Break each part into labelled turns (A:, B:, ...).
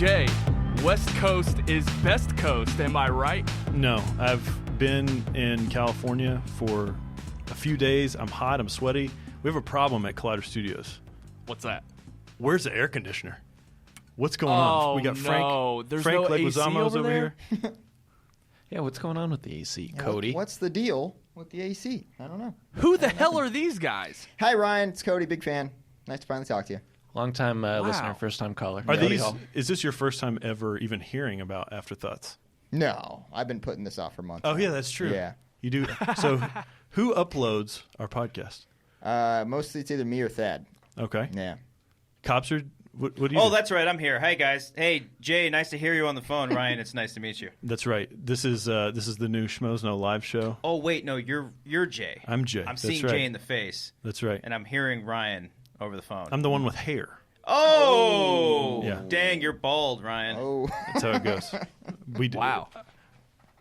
A: Jaye, West Coast is best coast, am I right?
B: No, I've been in California for a few days. I'm hot, I'm sweaty. We have a problem at Collider Studios.
A: What's that?
B: Where's the air conditioner? What's going on? We got
A: no. There's
B: Frank
A: no
B: Leguizamo's
A: AC over
B: here.
C: Yeah, what's going on with the AC, Cody?
D: What's the deal with the AC? I don't know.
A: Who the hell are these guys?
D: Hi, Ryan. It's Cody. Big fan. Nice to finally talk to you.
C: Long-time listener, first-time caller.
B: Are these? Is this your first time ever even hearing about Afterthoughts?
D: No, I've been putting this off for months.
B: Oh,
D: now.
B: yeah, that's true.
D: Yeah.
B: You do. So who uploads our podcast?
D: Mostly it's either me or Thad.
B: Okay.
D: Yeah.
B: Copster, what do you
E: Oh,
B: do?
E: that's right. I'm here. Hey, guys. Hey, Jay, nice to hear you on the phone. Ryan, it's nice to meet you.
B: That's right. This is the new Schmoes No live show.
E: Oh, wait, no, you're Jay.
B: I'm Jay.
E: I'm
B: That's
E: seeing
B: right.
E: Jay in the face,
B: That's right.
E: and I'm hearing Ryan over the phone.
B: I'm the one with hair.
E: Oh!
B: Yeah.
E: Dang, you're bald, Ryan.
D: Oh,
B: That's how it goes. We do.
A: Wow.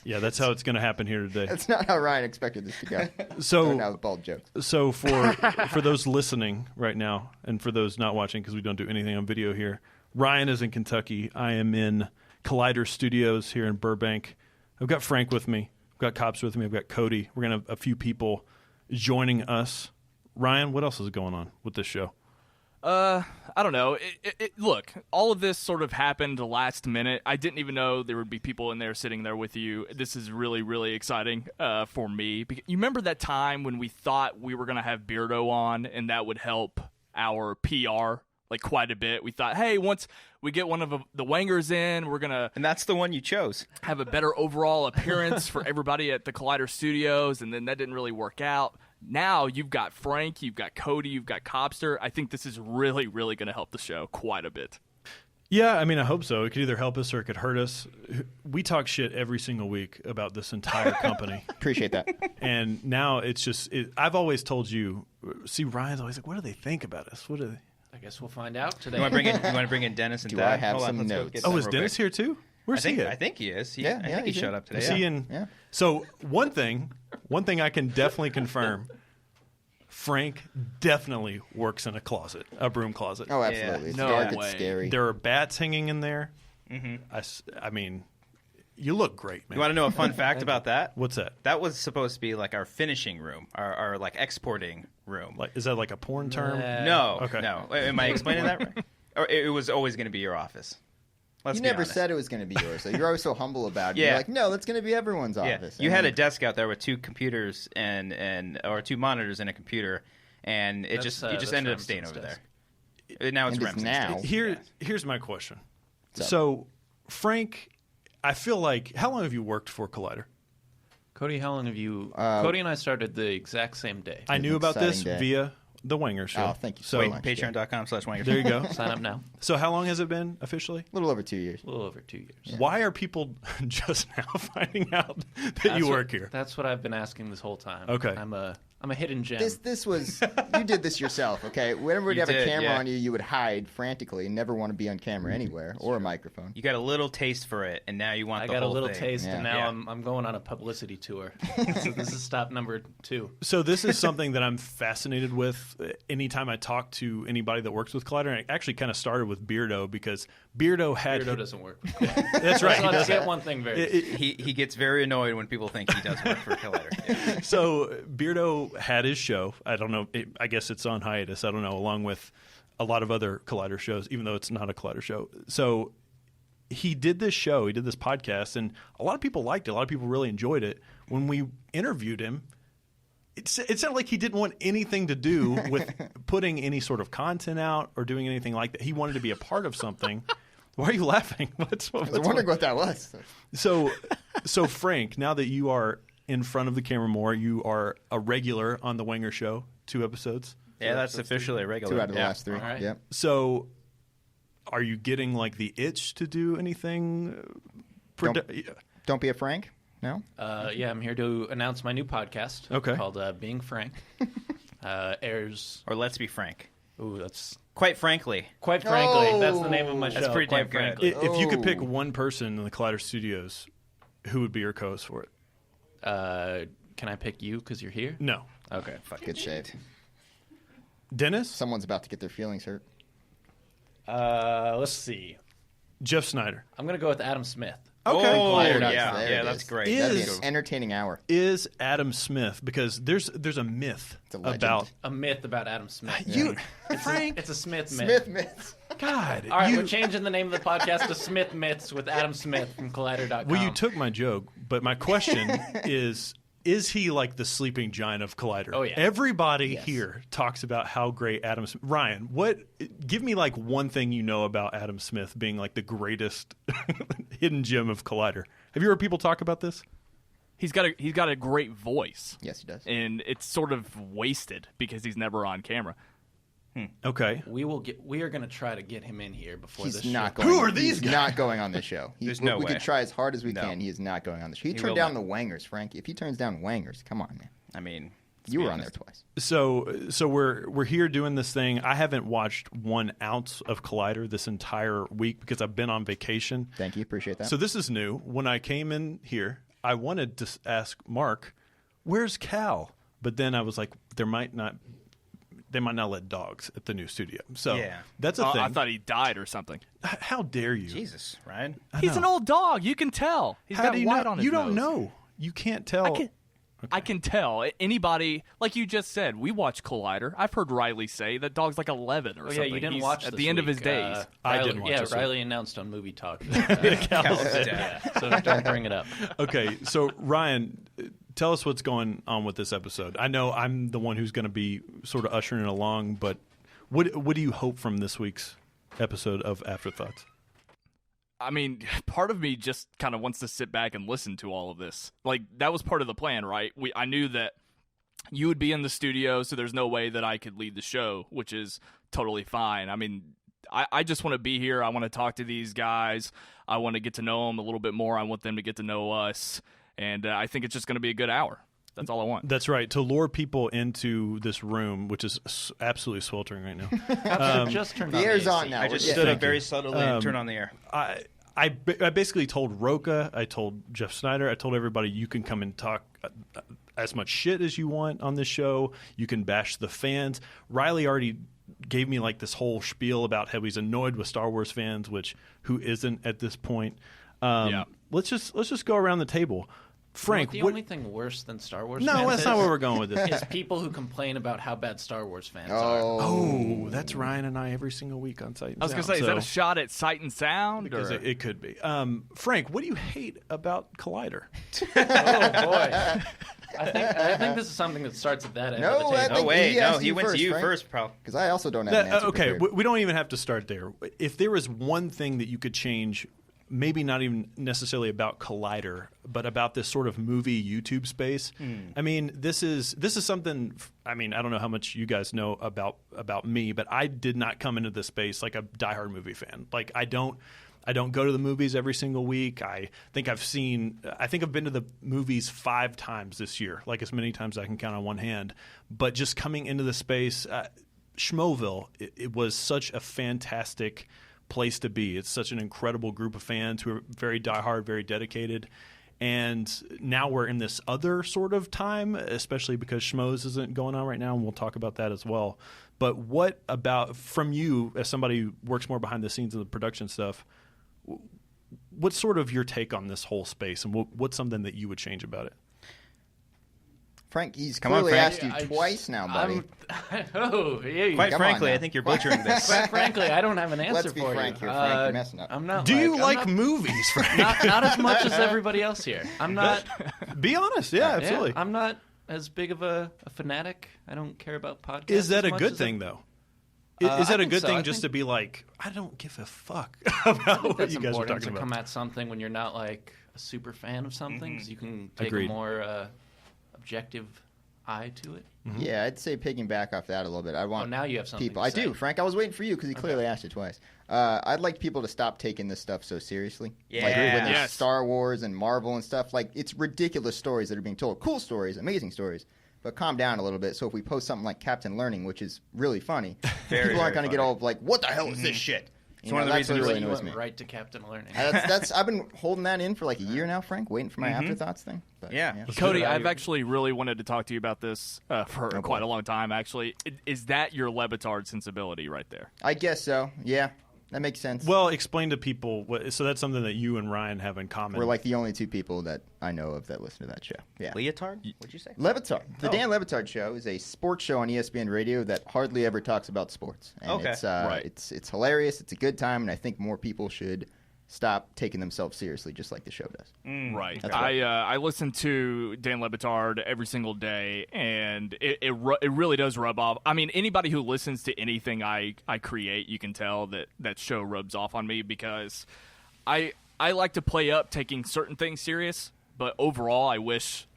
B: Yeah, that's how it's going to happen here today.
D: that's not how Ryan expected this to go.
B: So,
D: Now with bald jokes.
B: so for those listening right now, and for those not watching because we don't do anything on video here, Ryan is in Kentucky. I am in Collider Studios here in Burbank. I've got Frank with me. I've got Cops with me. I've got Cody. We're going to have a few people joining us. Ryan, what else is going on with this show?
A: I don't know. Look, all of this sort of happened last minute. I didn't even know there would be people in there sitting there with you. This is really, really exciting for me. You remember that time when we thought we were going to have Beardo on and that would help our PR like quite a bit? We thought, hey, once we get one of the Wangers in, we're going to
E: And that's the one you chose.
A: have a better overall appearance for everybody at the Collider Studios, and then that didn't really work out. Now you've got Frank, you've got Cody, you've got Copster. I think this is really, really going to help the show quite a bit.
B: Yeah, I mean, I hope so. It could either help us or it could hurt us. We talk shit every single week about this entire company.
D: Appreciate that.
B: And now it's just, I've always told you, see, Ryan's always like, what do they think about us? What do they?
C: I guess we'll find out today.
E: You want to bring in Dennis and
D: Do
E: Thad?
D: I have
E: Hold on,
D: some
E: let's go
D: notes?
E: get
B: Oh,
E: them
B: is
E: real
B: Dennis
E: quick.
B: here too? Where's he at?
E: I think he is.
D: Yeah,
E: I think he
D: he's
E: showed
D: here.
E: up today.
B: Is he
E: yeah.
B: in?
D: Yeah.
B: So one thing I can definitely confirm, Frank definitely works in a broom closet.
D: Oh, absolutely. It's
A: No
D: dark.
A: way.
D: It's scary.
B: There are bats hanging in there.
E: Mm-hmm.
B: I mean, you look great, man.
E: You want to know a fun fact about that?
B: What's that?
E: That was supposed to be like our finishing room, our like exporting room.
B: Like, is that like a porn term?
E: No,
B: Okay.
E: no. Am I explaining that right? Or it was always going to be your office. Let's
D: You
E: be
D: never
E: honest.
D: said it was going to be yours. So you're always so humble about it.
E: Yeah.
D: You're like, no, that's going to be everyone's
E: Yeah,
D: office.
E: you
D: And
E: had a
D: then-
E: desk out there with two computers or two monitors and a computer, and you just ended up
C: Remsen's
E: staying over
C: desk.
E: there. Now it's
D: And it's
E: Remsen's
D: now.
E: desk.
B: Here's my question.
D: So-
B: So, Frank, I feel like, how long have you worked for Collider?
C: Cody, how long have you... Cody and I started the exact same day.
B: I knew about this
D: exciting day.
B: via the Wangers show.
D: Oh, thank you
B: So
D: so
E: Wait,
D: much.
E: patreon.com/Wangers.
B: there you go.
C: Sign up now.
B: So how long has it been officially?
D: A little over 2 years.
C: A little over 2 years.
B: Why are people just now finding out that you work here?
C: That's what I've been asking this whole time.
B: Okay.
C: I'm a hidden gem.
D: This was you did this yourself, okay? Whenever we'd
E: You
D: have a
E: did,
D: camera
E: yeah.
D: on you, you would hide frantically and never want to be on camera anywhere or a microphone.
E: You got a little taste for it, and now you want
C: I
E: the
C: got a
E: whole
C: little
E: thing.
C: taste,
D: Yeah.
C: and now
E: Yeah.
C: I'm going on a publicity tour. So this is stop number 2.
B: So this is something that I'm fascinated with anytime I talk to anybody that works with Collider. And it actually kind of started with Beardo because Beardo had...
C: Beardo doesn't work.
B: That's right.
C: So
B: he
C: let's
B: doesn't.
C: get one thing very...
E: He gets very annoyed when people think he does work for Collider.
B: So Beardo had his show. I don't know. I guess it's on hiatus. I don't know, along with a lot of other Collider shows, even though it's not a Collider show. So he did this show. He did this podcast, and a lot of people liked it. A lot of people really enjoyed it. When we interviewed him, it sounded like he didn't want anything to do with putting any sort of content out or doing anything like that. He wanted to be a part of something. Why are you laughing?
D: I was wondering what that was.
B: So Frank, now that you are in front of the camera more, you are a regular on the Wanger Show, 2 episodes.
E: Yeah, that's officially a regular.
D: 2 out of the
E: Yeah.
D: last 3.
C: All right.
D: Yep.
B: So are you getting like the itch to do anything?
D: Don't be a Frank. No.
C: Yeah, I'm here to announce my new podcast.
B: Okay.
C: Called Being Frank. Airs...
E: Or let's be frank.
C: Ooh, that's...
E: Quite frankly.
C: Quite frankly, that's the name of my show.
E: That's pretty
C: Quite
E: damn good.
C: frankly.
B: If you could pick
D: Oh.
B: one person in the Collider Studios, who would be your co-host for it?
C: Can I pick you because you're here?
B: No.
C: Okay.
D: Good shave.
B: Dennis?
D: Someone's about to get their feelings hurt.
C: Let's see.
B: Jeff Sneider.
C: I'm going to go with Adam Smith.
B: Okay.
E: Oh,
D: Collider.com.
E: yeah,
D: There
E: yeah,
D: it
E: that's
D: is.
E: great.
D: That'd be
B: Is-
D: an entertaining hour.
B: Is Adam Smith, because there's a myth
D: It's a legend.
B: about
C: A myth about Adam Smith.
B: you, Frank.
C: It's a Smith myth.
D: Smith myths.
B: God,
C: All right,
B: you,
C: we're changing the name of the podcast to Smith Myths with Adam Smith from Collider.com.
B: well, you took my joke, but my question is he like the sleeping giant of Collider?
C: Oh, yeah.
B: Everybody here talks about how great Adam Smith. Ryan, give me like one thing you know about Adam Smith being like the greatest hidden gem of Collider. Have you heard people talk about this?
A: He's got a great voice.
D: Yes, he does.
A: And it's sort of wasted because he's never on camera.
B: Okay.
C: We are going to try to get him in here before
D: He's
C: this
D: not
C: show.
D: going.
B: Who are these
D: he's
B: guys?
D: not going on this show.
E: There's no
D: we
E: way.
D: could try as hard as we
E: No.
D: can. He is not going on the show. He
E: will
D: turned down
E: not.
D: the Wangers, Frank. If he turns down Wangers, come on, man.
E: I mean,
D: You were on there twice.
B: So we're here doing this thing. I haven't watched 1 ounce of Collider this entire week because I've been on vacation.
D: Thank you. Appreciate that.
B: So this is new. When I came in here, I wanted to ask Mark, "Where's Cal?" But then I was like, they might not let dogs at the new studio. So
E: Yeah.
B: that's a thing.
A: I thought he died or something.
B: How dare you?
E: Jesus, Ryan.
A: He's an old dog. You can tell. He's
B: How
A: got
B: do you
A: white
B: know?
A: on his
B: You don't
A: nose.
B: know. You can't tell.
A: I can tell. Anybody, like you just said, we watch Collider. I've heard Riley say that dog's like 11 or
C: Oh, yeah,
A: something.
C: you didn't
A: He's
C: watch
A: at
C: this
A: the end of his
C: week.
A: days.
B: I
C: Riley,
B: didn't watch
C: yeah,
B: this week.
C: Riley announced on Movie Talk.
E: Cal's dead.
C: Yeah, so don't bring it up.
B: Okay, so Ryan, tell us what's going on with this episode. I know I'm the one who's going to be sort of ushering it along, but what do you hope from this week's episode of Afterthoughts?
A: I mean, part of me just kind of wants to sit back and listen to all of this. Like, that was part of the plan, right? I knew that you would be in the studio, so there's no way that I could lead the show, which is totally fine. I mean, I just want to be here. I want to talk to these guys. I want to get to know them a little bit more. I want them to get to know us. And I think it's just going to be a good hour. That's all I want.
B: That's right. To lure people into this room, which is absolutely sweltering right now.
C: Just turned
D: the
C: on
D: air's
C: AC.
D: on now.
E: I just
D: We're
E: stood
D: good.
E: up very subtly and turned on the air.
B: I basically told Roca, I told Jeff Sneider, I told everybody you can come and talk as much shit as you want on this show. You can bash the fans. Riley already gave me like this whole spiel about how he's annoyed with Star Wars fans, which who isn't at this point.
A: Yeah.
B: Let's just go around the table. Frank,
C: the
B: what,
C: only thing worse than Star Wars
B: no,
C: fans
B: that's not where we're going with this.
C: is people who complain about how bad Star Wars fans are.
B: Oh, that's Ryan and I every single week on Sight and
A: I was
B: Sound.
A: going to say, is that a
B: so-
A: shot at Sight and Sound?
B: because
A: Or?
B: it could be. Frank, what do you hate about Collider?
C: Oh boy. I think this is something that starts at that end
D: No,
C: of the
D: I
C: table.
E: Oh,
D: think
E: wait.
D: he
E: No,
D: asked
E: he
D: you
E: went to
D: first,
E: you
D: Frank.
E: first, pal.
D: Because I also don't have an answer.
B: Okay,
D: prepared.
B: we don't even have to start there. If there was one thing that you could change, maybe not even necessarily about Collider, but about this sort of movie YouTube space. I mean, this is something. I mean, I don't know how much you guys know about me, but I did not come into this space like a diehard movie fan. Like I don't go to the movies every single week. I think I've been to the movies 5 times this year, like as many times as I can count on one hand. But just coming into the space, Schmoville, it was such a fantastic place to be. It's such an incredible group of fans who are very diehard, very dedicated. And now we're in this other sort of time, especially because Schmoes isn't going on right now, and we'll talk about that as well. But what about, from you, as somebody who works more behind the scenes of the production stuff, what's sort of your take on this whole space, and what's something that you would change about it?
D: Frank, he's
E: Come on,
D: clearly
E: Frank.
D: asked you twice now, buddy.
E: Quite
D: Come
E: frankly,
D: on
E: I
D: now.
E: think you're butchering this.
C: Quite frankly, I don't have an answer
D: Let's be
C: for
D: frank
C: you.
D: here, Frank. You're messing up.
C: I'm not.
B: Do you
C: I'm
B: like
C: not-
B: movies, Frank?
C: not as much as everybody else here. I'm not.
B: Be honest. Yeah, absolutely.
C: Yeah, I'm not as big of a fanatic. I don't care about podcasts.
B: Is that
C: as
B: a
C: much
B: good
C: as
B: thing, though?
C: I
B: Is that a
C: think
B: good
C: so.
B: thing
C: I
B: just
C: think-
B: to be like, I don't give a fuck
C: I
B: about
C: think
B: what
C: that's
B: you guys are
C: important
B: talking
C: to
B: about?
C: come at something when you're not like a super fan of something, 'cause you can take
B: Agreed.
C: a more objective eye to it.
D: Yeah, I'd say picking back off that a little bit. I want
C: Oh, now you have something
D: people.
C: to
D: I
C: say.
D: do, Frank. I was waiting for you because he clearly asked it twice. I'd like people to stop taking this stuff so seriously.
E: Yeah.
D: Like when there's
A: Yes.
D: Star Wars and Marvel and stuff. Like it's ridiculous stories that are being told. Cool stories, amazing stories. But calm down a little bit. So if we post something like Captain Learning, which is really funny,
E: Very,
D: people aren't
E: very
D: going to get
E: funny.
D: all like, "What the hell is this shit?"
E: It's one of the
D: that's what
E: reasons
D: really
C: you
D: annoys
C: went
D: me.
C: right to Captain Learning.
D: That's I've been holding that in for like a year now, Frank, waiting for my afterthoughts thing. But,
E: Yeah.
A: Cody,
C: Good.
A: I've actually really wanted to talk to you about this for quite
D: boy.
A: a long time, actually. Is that your Levitard sensibility right there?
D: I guess so. Yeah. That makes sense.
B: Well, explain to people. So that's something that you and Ryan have in common.
D: We're like the only two people that I know of that listen to that show. Yeah.
E: Leotard? What'd you say?
D: Levitard. The Dan Levitard Show is a sports show on ESPN Radio that hardly ever talks about sports. And it's hilarious. It's a good time, and I think more people should stop taking themselves seriously, just like the show does.
A: Right.
D: That's right.
A: I listen to Dan Lebitard every single day, and it really does rub off. I mean, anybody who listens to anything I create, you can tell that show rubs off on me, because I like to play up taking certain things serious, but overall, I wish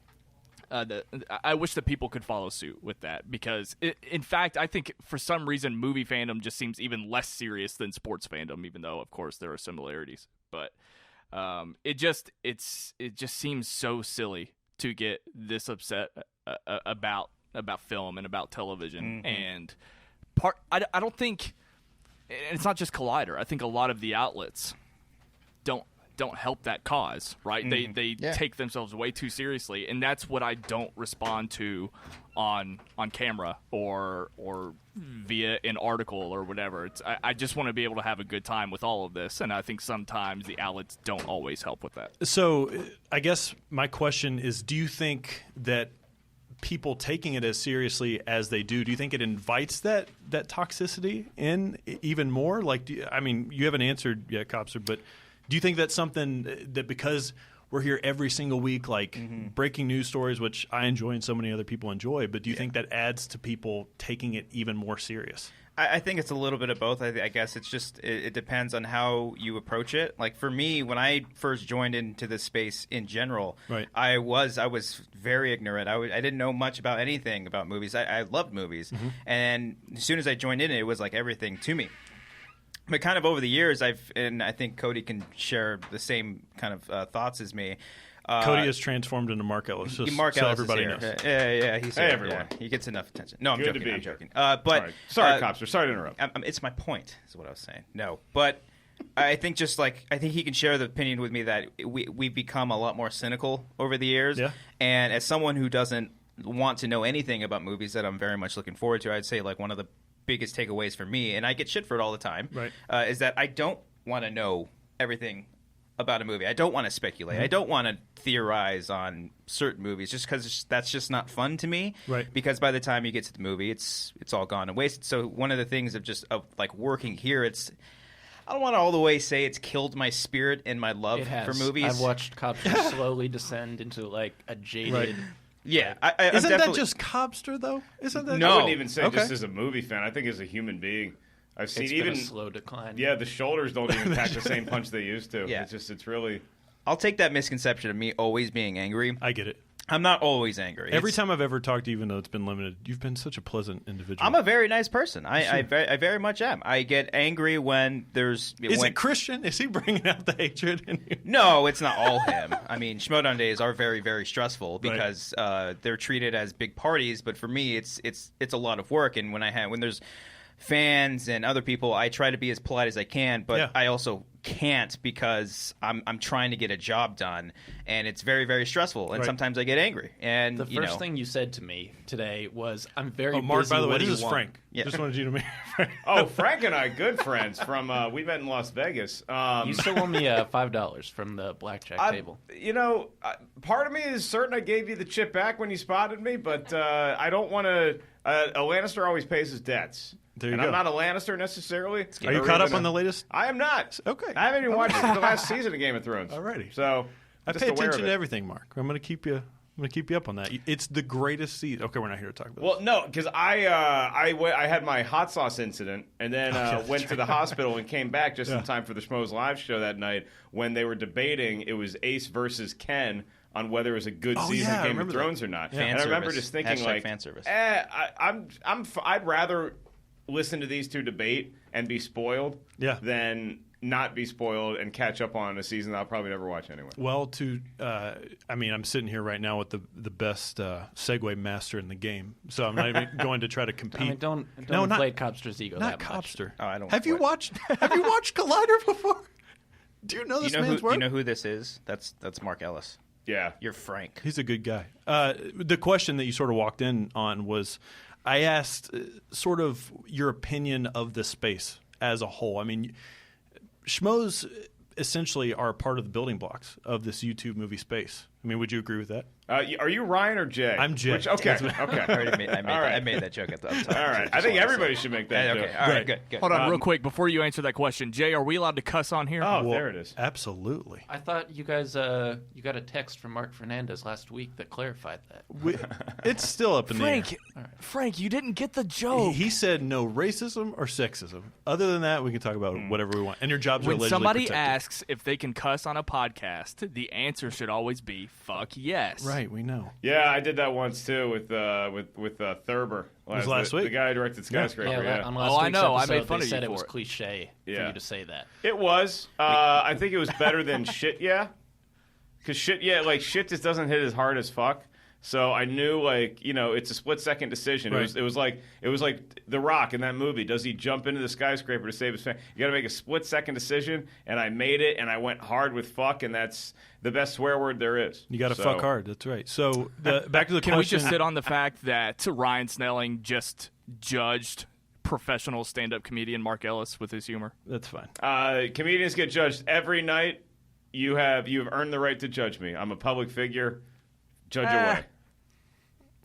A: that people could follow suit with that, because in fact, I think for some reason movie fandom just seems even less serious than sports fandom, even though of course there are similarities. But it just seems so silly to get this upset about film and about television.
E: Mm-hmm.
A: And I don't think, and it's not just Collider. I think a lot of the outlets don't help that cause, right?
E: Mm-hmm.
A: They take themselves way too seriously, and that's what I don't respond to on camera or via an article or whatever. I just want to be able to have a good time with all of this, and I think sometimes the outlets don't always help with that.
B: So I guess my question is, do you think that people taking it as seriously as they do you think it invites that toxicity in even more? Like, you haven't answered yet, Copster, but do you think that's something that, because we're here every single week, like breaking news stories, which I enjoy and so many other people enjoy, but do you think that adds to people taking it even more serious?
E: I think it's a little bit of both. I guess it's just it depends on how you approach it. Like for me, when I first joined into this space in general,
B: right.
E: I was very ignorant. I didn't know much about anything about movies. I loved movies, and as soon as I joined in, it was like everything to me. But kind of over the years, and I think Cody can share the same kind of thoughts as me.
B: Cody has transformed into Mark Ellis.
E: Mark Ellis
B: everybody
E: is here.
B: knows.
E: Yeah, he's here.
F: everyone.
E: Yeah, he gets enough attention. No, I'm
F: Good to
E: joking.
F: be
E: I'm
F: here.
E: joking. But
F: Sorry, Copster. Sorry to interrupt.
E: it's my point, is what I was saying. No, but I think he can share the opinion with me that we've become a lot more cynical over the years.
B: Yeah.
E: And as someone who doesn't want to know anything about movies that I'm very much looking forward to, I'd say like one of the biggest takeaways for me, and I get shit for it all the time,
B: right.
E: Is that I don't want to know everything about a movie. I don't want to speculate. I don't want to theorize on certain movies just because that's just not fun to me.
B: Right.
E: Because by the time you get to the movie, it's all gone and wasted. So one of the things of working here, I don't want to all the way say it's killed my spirit and my love for movies.
C: I've watched Copster slowly descend into like a jaded.
B: Right.
E: Yeah,
B: Isn't that just Copster though? Isn't that?
E: No.
F: I wouldn't even say
B: Okay.
F: just as a movie fan. I think as a human being, I've seen
C: It's
F: even
C: been a slow decline.
F: Yeah, the shoulders don't even pack the same punch they used to.
E: Yeah.
F: It's really.
E: I'll take that misconception of me always being angry.
B: I get it.
E: I'm not always angry.
B: Every time I've ever talked to you, even though it's been limited, you've been such a pleasant individual.
E: I'm a very nice person. I very much am. I get angry when there's...
B: Is it Christian? Is he bringing out the hatred in you?
E: No, it's not all him. I mean, Schmodown days are very, very stressful because they're treated as big parties. But for me, it's a lot of work. And when there's fans and other people, I try to be as polite as I can. But I also can't because I'm trying to get a job done, and it's very, very stressful. And sometimes I get angry. And
C: the first thing you said to me today was, "I'm very
B: Mark,
C: busy.
B: by the way,
C: What do
B: this
C: you
B: is
C: want?"
B: Frank.
E: Yeah.
B: Just wanted you to meet Frank.
F: Oh, Frank and I, good friends from. We met in Las Vegas.
C: You still owe me $5 from the blackjack table.
F: Part of me is certain I gave you the chip back when you spotted me, but I don't want to. A Lannister always pays his debts.
B: There you
F: and
B: go.
F: I'm not a Lannister necessarily.
B: Are you caught up on the latest?
F: I am not.
B: Okay.
F: I haven't even watched the last season of Game of Thrones.
B: Alrighty.
F: So
B: I
F: just
B: pay
F: aware
B: attention
F: of
B: to
F: it.
B: everything, Mark. I'm going to keep you up on that. It's the greatest season. Okay, we're not here to talk about
F: Well, no, because I had my hot sauce incident and then went to the hospital and came back just in time for the Schmoes Live show that night when they were debating it was Ace versus Ken on whether it was a good season of Game of Thrones or not.
E: Fan
F: And I remember
E: service.
F: just thinking
E: Hashtag
F: like,
E: fan service.
F: I'd rather listen to these two debate and be spoiled than not be spoiled and catch up on a season that I'll probably never watch anyway.
B: Well, I'm sitting here right now with the best Segway master in the game, so I'm not even going to try to compete.
C: I mean, don't inflate Copster's ego
B: Not
C: that much.
B: Copster.
E: Oh, I don't.
B: Have you watched Collider before? Do you know this man's work?
E: You know who this is? That's Mark Ellis.
F: Yeah.
E: You're Frank.
B: He's a good guy. The question that you sort of walked in on was, I asked sort of your opinion of the space as a whole. I mean, schmoes essentially are part of the building blocks of this YouTube movie space. I mean, would you agree with that?
F: Are you Ryan or Jay?
B: I'm Jay.
F: Okay.
E: I made that joke at the top.
F: All right. I think everybody should make that joke.
E: Okay. All right. Good.
A: Hold on, real quick before you answer that question, Jay. Are we allowed to cuss on here?
F: Oh, there it is.
B: Absolutely.
C: I thought you guys you got a text from Mark Fernandez last week that clarified that.
B: It's still up in the air.
A: Frank, you didn't get the joke.
B: He said no racism or sexism. Other than that, we can talk about whatever we want. And your jobs are
A: when
B: allegedly
A: somebody
B: protected.
A: asks if they can cuss on a podcast, the answer should always be "fuck yes."
B: Right, we know.
F: Yeah, I did that once too with Thurber.
B: Was last week?
F: The guy who directed Skyscraper.
C: On last week's
A: I know. I
C: episode,
A: made fun
C: they
A: of
C: said
A: you
C: it was
A: for it.
C: cliche for
F: Yeah.
C: you to say that.
F: It was. I think it was better than shit. Yeah, because shit just doesn't hit as hard as fuck. So I knew, it's a split-second decision.
B: Right.
F: It was like The Rock in that movie. Does he jump into the skyscraper to save his family? You got to make a split-second decision, and I made it, and I went hard with fuck, and that's the best swear word there is.
B: You got to fuck hard. That's right. So back to the
A: Can
B: question.
A: we just sit on the fact that Ryan Snelling just judged professional stand-up comedian Mark Ellis with his humor?
B: That's fine.
F: Comedians get judged every night. You have earned the right to judge me. I'm a public figure. Judge away.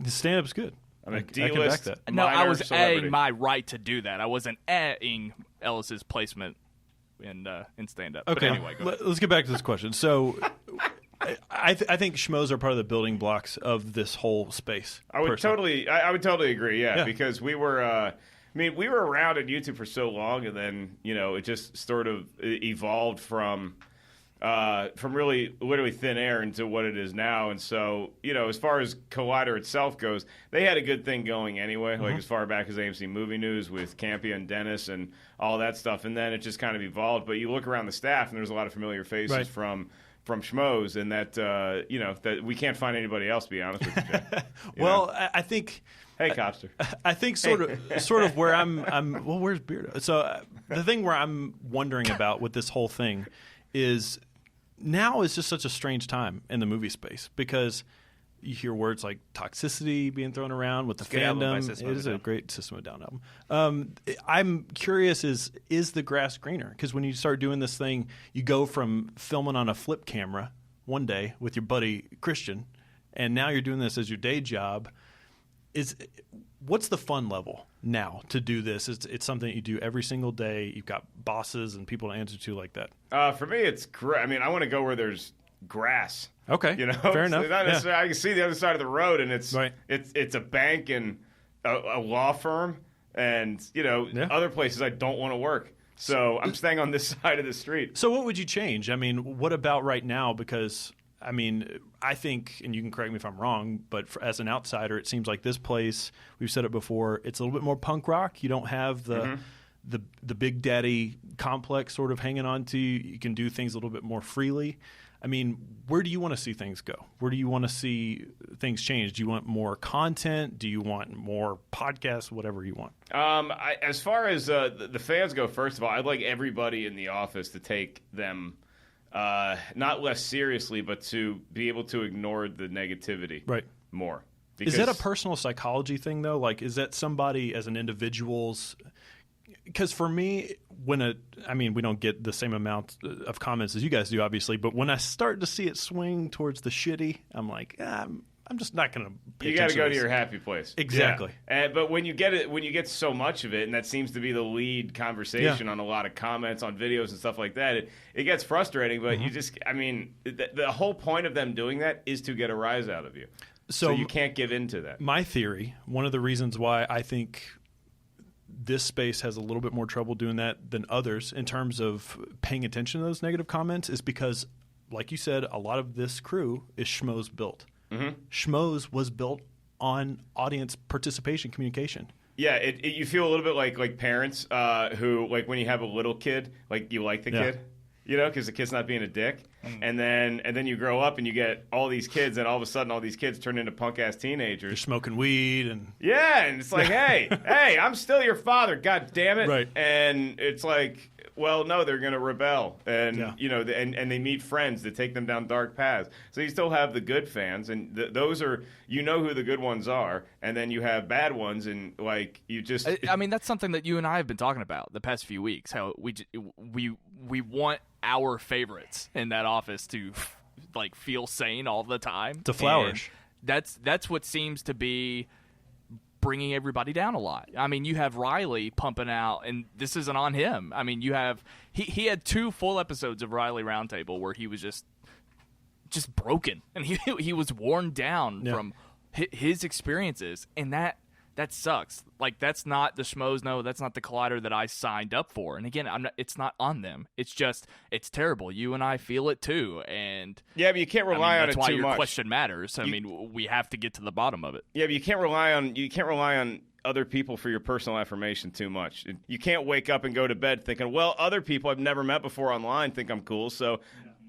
B: The stand-up's good.
F: I'm a
B: I can back
F: D-list.
B: that.
A: No, I
F: minor
A: was
F: celebrity.
A: adding my right to do that. I wasn't adding Ellis's placement in stand-up.
B: Okay,
A: But anyway, go ahead.
B: let's get back to this question. So I think schmoes are part of the building blocks of this whole space.
F: I would
B: personally.
F: totally agree. Yeah,
B: Yeah.
F: because we were. We were around on YouTube for so long, and then it just sort of evolved from really literally thin air into what it is now. And so, as far as Collider itself goes, they had a good thing going anyway, like as far back as AMC Movie News with Campia and Dennis and all that stuff. And then it just kind of evolved. But you look around the staff, and there's a lot of familiar faces
B: Right.
F: from Schmoes, and that that we can't find anybody else, to be honest with you, Jay.
B: Well, I think.
F: Hey, Copster.
B: I think sort of where I'm. Well, where's Beardo? So the thing where I'm wondering about with this whole thing is now is just such a strange time in the movie space because you hear words like toxicity being thrown around with the
E: Good album by
B: fandom.
E: System
B: It
E: of a
B: is a
E: Down.
B: great System of a Down album. I'm curious: is the grass greener? Because when you start doing this thing, you go from filming on a flip camera one day with your buddy Christian, and now you're doing this as your day job. What's the fun level now to do this? It's something you do every single day. You've got bosses and people to answer to like that.
F: For me, it's great. I mean, I want to go where there's grass.
B: Okay,
F: So
B: fair enough.
F: not
B: Yeah.
F: necessarily- I can see the other side of the road, and it's
B: Right.
F: it's a bank and a law firm, and
B: Yeah.
F: other places I don't want to work. So I'm staying on this side of the street.
B: So what would you change? I mean, what about right now? Because I mean, I think, and you can correct me if I'm wrong, but as an outsider, it seems like this place, we've said it before, it's a little bit more punk rock. You don't have the Big Daddy complex sort of hanging on to you. You can do things a little bit more freely. I mean, where do you want to see things go? Where do you want to see things change? Do you want more content? Do you want more podcasts? Whatever you want.
F: As far as the fans go, first of all, I'd like everybody in the office to take them not less seriously, but to be able to ignore the negativity more.
B: Is that a personal psychology thing, though? Like, is that somebody as an individual's... Because for me, we don't get the same amount of comments as you guys do, obviously, but when I start to see it swing towards the shitty, I'm like, I'm just not going to pay
F: You got to go to
B: this.
F: your happy place.
B: Exactly.
F: Yeah. But when you get so much of it, and that seems to be the lead conversation on a lot of comments on videos and stuff like that, it gets frustrating. But you just, the whole point of them doing that is to get a rise out of you. So you can't give in to that.
B: My theory, one of the reasons why I think this space has a little bit more trouble doing that than others in terms of paying attention to those negative comments is because, like you said, a lot of this crew is Schmoes built. Schmoes was built on audience participation communication.
F: Yeah, you feel a little bit like parents who, like, when you have a little kid, like, you like the kid, because the kid's not being a dick. And then you grow up and you get all these kids, and all of a sudden all these kids turn into punk-ass
B: You're
F: teenagers.
B: smoking weed and...
F: Yeah, and it's like, hey, I'm still your father, god damn it.
B: Right.
F: And it's like, well, no, they're going to rebel. And,
B: Yeah.
F: and they meet friends that take them down dark paths. So you still have the good fans, and those are, who the good ones are, and then you have bad ones, and, like, you just...
A: I mean, that's something that you and I have been talking about the past few weeks, how we we want our favorites in that office to like feel sane all the time.
B: To flourish.
A: And that's what seems to be bringing everybody down a lot. I mean, you have Riley pumping out, and this isn't on him. I mean, you have he had 2 full episodes of Riley Roundtable where he was just broken, and he was worn down from his experiences, and that sucks. Like, that's not the Schmoes. No, that's not the Collider that I signed up for. And again, it's not on them. It's just, it's terrible. You and I feel it too. And
F: yeah, but you can't rely on it too much.
A: That's why your question matters. I mean, we have to get to the bottom of it.
F: Yeah, but you can't rely on other people for your personal affirmation too much. You can't wake up and go to bed thinking, well, other people I've never met before online think I'm cool, so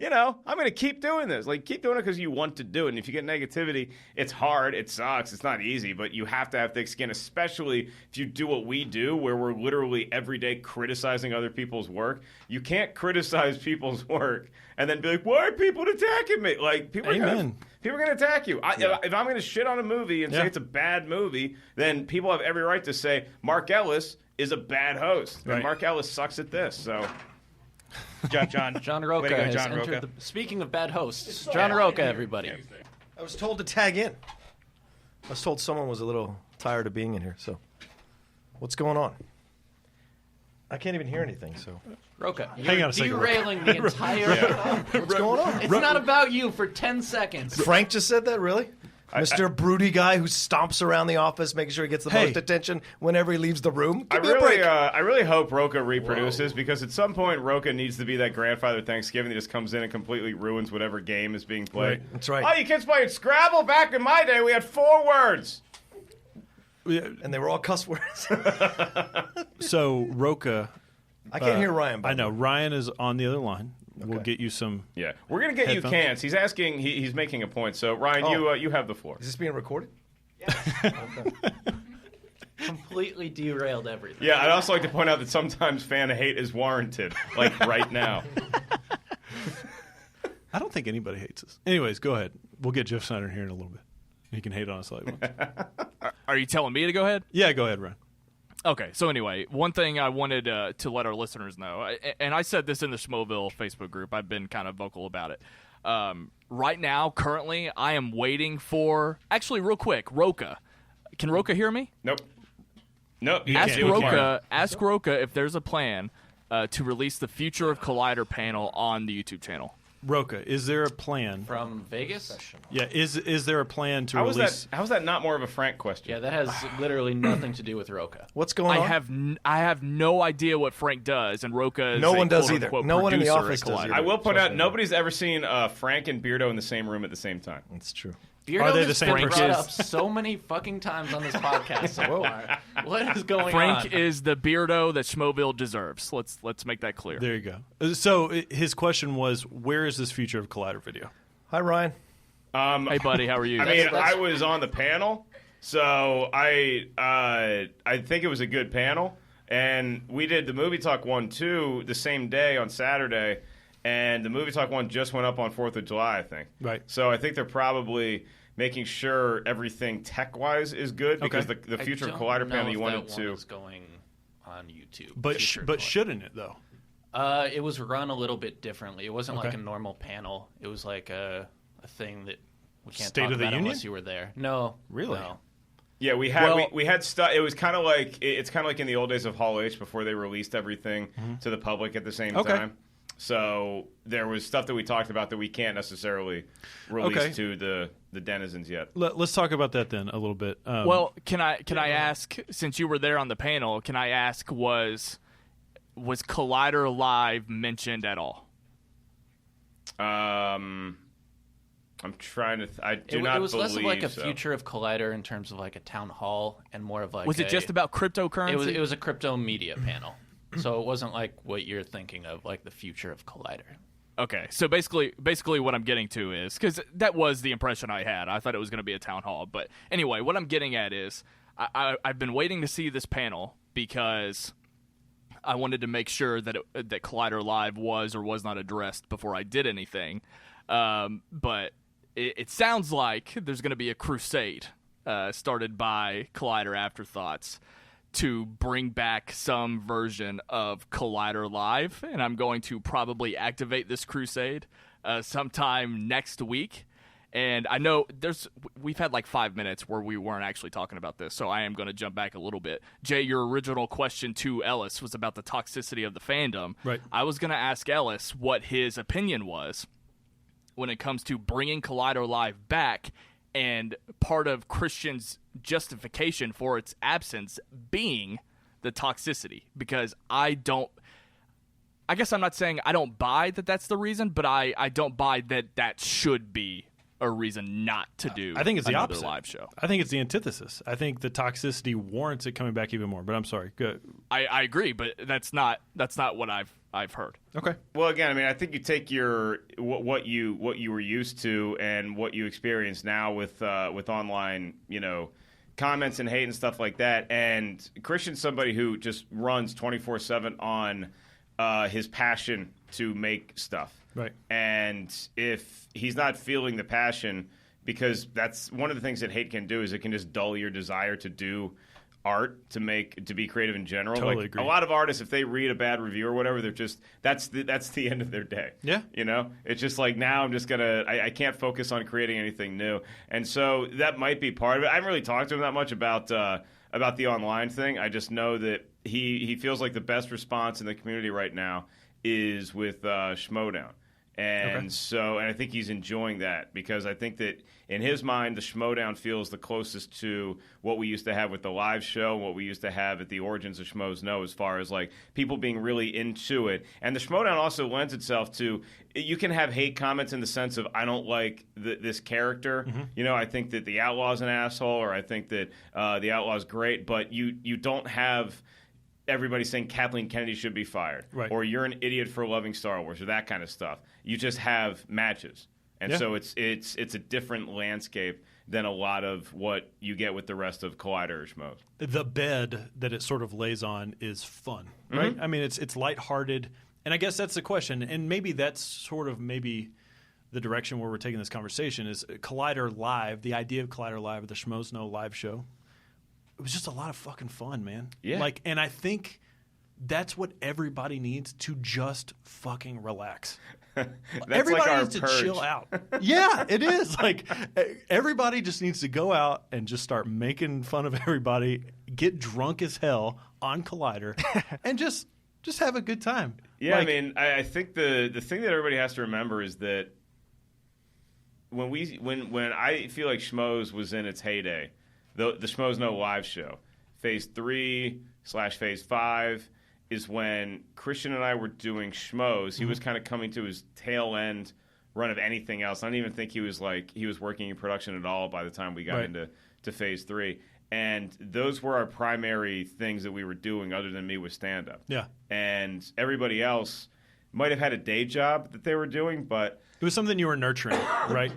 F: I'm going to keep doing this. Like, keep doing it because you want to do it. And if you get negativity, it's hard. It sucks. It's not easy. But you have to have thick skin, especially if you do what we do, where we're literally every day criticizing other people's work. You can't criticize people's work and then be like, why are people attacking me? Like, people are going to attack you. If I'm going to shit on a movie and say it's a bad movie, then people have every right to say Mark Ellis is a bad host. Right. And Mark Ellis sucks at this. So...
C: John Roca has entered the... Speaking of bad hosts, John Roca, everybody.
G: I was told to tag in. I was told someone was a little tired of being in here, so... What's going on? I can't even hear anything, so...
C: Roca, you're derailing the entire...
G: What's going on?
C: It's not about you for 10 seconds.
G: Frank just said that, really? Mr. Broody guy who stomps around the office, making sure he gets the most attention whenever he leaves the room.
F: I really hope Roca reproduces because at some point Roca needs to be that grandfather Thanksgiving that just comes in and completely ruins whatever game is being played.
G: Right. That's right.
F: Oh, you kids playing Scrabble? Back in my day, we had 4 words.
G: And they were all cuss words.
B: So, Roca...
G: I can't hear Ryan.
B: I know. Ryan is on the other line. Okay. We'll get you some.
F: Yeah, we're gonna get headphones. You cans. He's asking. He's making a point. So Ryan, you have the floor.
G: Is this being recorded?
C: Yes. Completely derailed everything.
F: Yeah, I'd also like to point out that sometimes fan hate is warranted, like right now.
B: I don't think anybody hates us. Anyways, go ahead. We'll get Jeff Sneider in here in a little bit. He can hate on us later.
A: Are you telling me to go ahead?
B: Yeah, go ahead, Ryan.
A: Okay, so anyway, one thing I wanted to let our listeners know, and I said this in the Schmoville Facebook group, I've been kind of vocal about it. Right now, currently, I am waiting for... Actually, real quick, Roca. Can Roca hear me?
F: Nope.
A: Ask Roca if there's a plan to release the Future of Collider panel on the YouTube channel.
B: Roca, is there a plan
C: from Vegas?
B: Yeah, is there a plan to release?
F: How is that not more of a Frank question?
C: Yeah, that has literally nothing to do with Roca.
G: What's going on?
A: I have no idea what Frank does, and Roca is
G: no one does either. No one in the office does either.
F: I will point out nobody's ever seen Frank and Beardo in the same room at the same time.
G: That's true.
C: Beardo has been brought up so many fucking times on this podcast so far. What is going on?
A: Frank is the Beardo that Schmoville deserves. Let's make that clear.
B: There you go. So his question was, where is this Future of Collider video?
G: Hi, Ryan.
A: Hey, buddy. How are you?
F: I mean, I was on the panel, so I think it was a good panel. And we did the Movie Talk 1-2 the same day on Saturday. And the Movie Talk one just went up on 4th of July, I think.
B: Right.
F: So I think they're probably making sure everything tech-wise is good because the Future Collider panel you wanted to...
C: One is going on YouTube.
B: But shouldn't it, though?
C: It was run a little bit differently. It wasn't like a normal panel. It was like a thing that we can't talk about unless you were there. No.
B: Really?
C: No.
F: Yeah, we had stuff. It was kind of like in the old days of Hall H before they released everything to the public at the same time. So there was stuff that we talked about that we can't necessarily release to the denizens yet.
B: Let's talk about that then a little bit.
A: Well, can I ask, since you were there on the panel, can I ask was Collider Live mentioned at all?
F: I'm trying to. I do not.
C: It was
F: believe
C: less of like a
F: so.
C: Future of Collider in terms of like a town hall and more of like.
A: Was it just about cryptocurrency?
C: It was a crypto media panel. So it wasn't like what you're thinking of, like the Future of Collider.
A: Okay, so basically what I'm getting to is, because that was the impression I had. I thought it was going to be a town hall. But anyway, what I'm getting at is I've been waiting to see this panel because I wanted to make sure that that Collider Live was or was not addressed before I did anything. But it sounds like there's going to be a crusade started by Collider Afterthoughts to bring back some version of Collider Live, and I'm going to probably activate this crusade sometime next week. And I know we've had like 5 minutes where we weren't actually talking about this, so I am going to jump back a little bit. Jay, your original question to Ellis was about the toxicity of the fandom.
B: Right.
A: I was going to ask Ellis what his opinion was when it comes to bringing Collider Live back, and part of Christian's justification for its absence being the toxicity. Because I guess I'm not saying I don't buy that that's the reason, but I don't buy that should be a reason not to do.
B: I think it's the
A: another
B: opposite.
A: Live show.
B: I think it's the antithesis. I think the toxicity warrants it coming back even more. But I'm sorry. Good.
A: I agree, but that's not what I've heard.
B: Okay.
F: Well, again, I mean, I think you take what you were used to and what you experience now with online, comments and hate and stuff like that. And Christian's somebody who just runs 24/7 on his passion to make stuff.
B: Right.
F: And if he's not feeling the passion, because that's one of the things that hate can do, is it can just dull your desire to do art, to be creative in general.
B: Totally agree.
F: A lot of artists, if they read a bad review or whatever, they're just that's the end of their day.
B: Yeah.
F: It's just like, now I'm just gonna I can't focus on creating anything new. And so that might be part of it. I haven't really talked to him that much about the online thing. I just know that he feels like the best response in the community right now is with Schmodown. And so I think he's enjoying that, because I think that in his mind, the Schmodown feels the closest to what we used to have with the live show, what we used to have at the origins of Schmoes Know, as far as like people being really into it. And the Schmodown also lends itself to, you can have hate comments in the sense of, I don't like this character. Mm-hmm. I think that the Outlaw's an asshole, or I think that the Outlaw's great, but you don't have everybody saying Kathleen Kennedy should be fired,
B: right,
F: or you're an idiot for loving Star Wars, or that kind of stuff. You just have matches, and so it's a different landscape than a lot of what you get with the rest of Collider or Schmoes.
B: The bed that it sort of lays on is fun, right? Mm-hmm. I mean, it's lighthearted, and I guess that's the question, and maybe that's sort of maybe the direction where we're taking this conversation is Collider Live. The idea of Collider Live, the Schmoes Know live show, it was just a lot of fucking fun, man.
F: Yeah.
B: And I think that's what everybody needs, to just fucking relax. Everybody needs to chill out. Yeah, it is. Like, everybody just needs to go out and just start making fun of everybody, get drunk as hell on Collider, and just have a good time.
F: Yeah, I mean, I think the thing that everybody has to remember is that when I feel like Schmoes was in its heyday, the Schmoes Know live show, Phase 3/Phase 5 is when Christian and I were doing Schmoes. He was kind of coming to his tail end run of anything else. I don't even think he was working in production at all by the time we got into Phase 3. And those were our primary things that we were doing, other than me, with stand-up.
B: Yeah.
F: And everybody else might have had a day job that they were doing, but
B: it was something you were nurturing, right?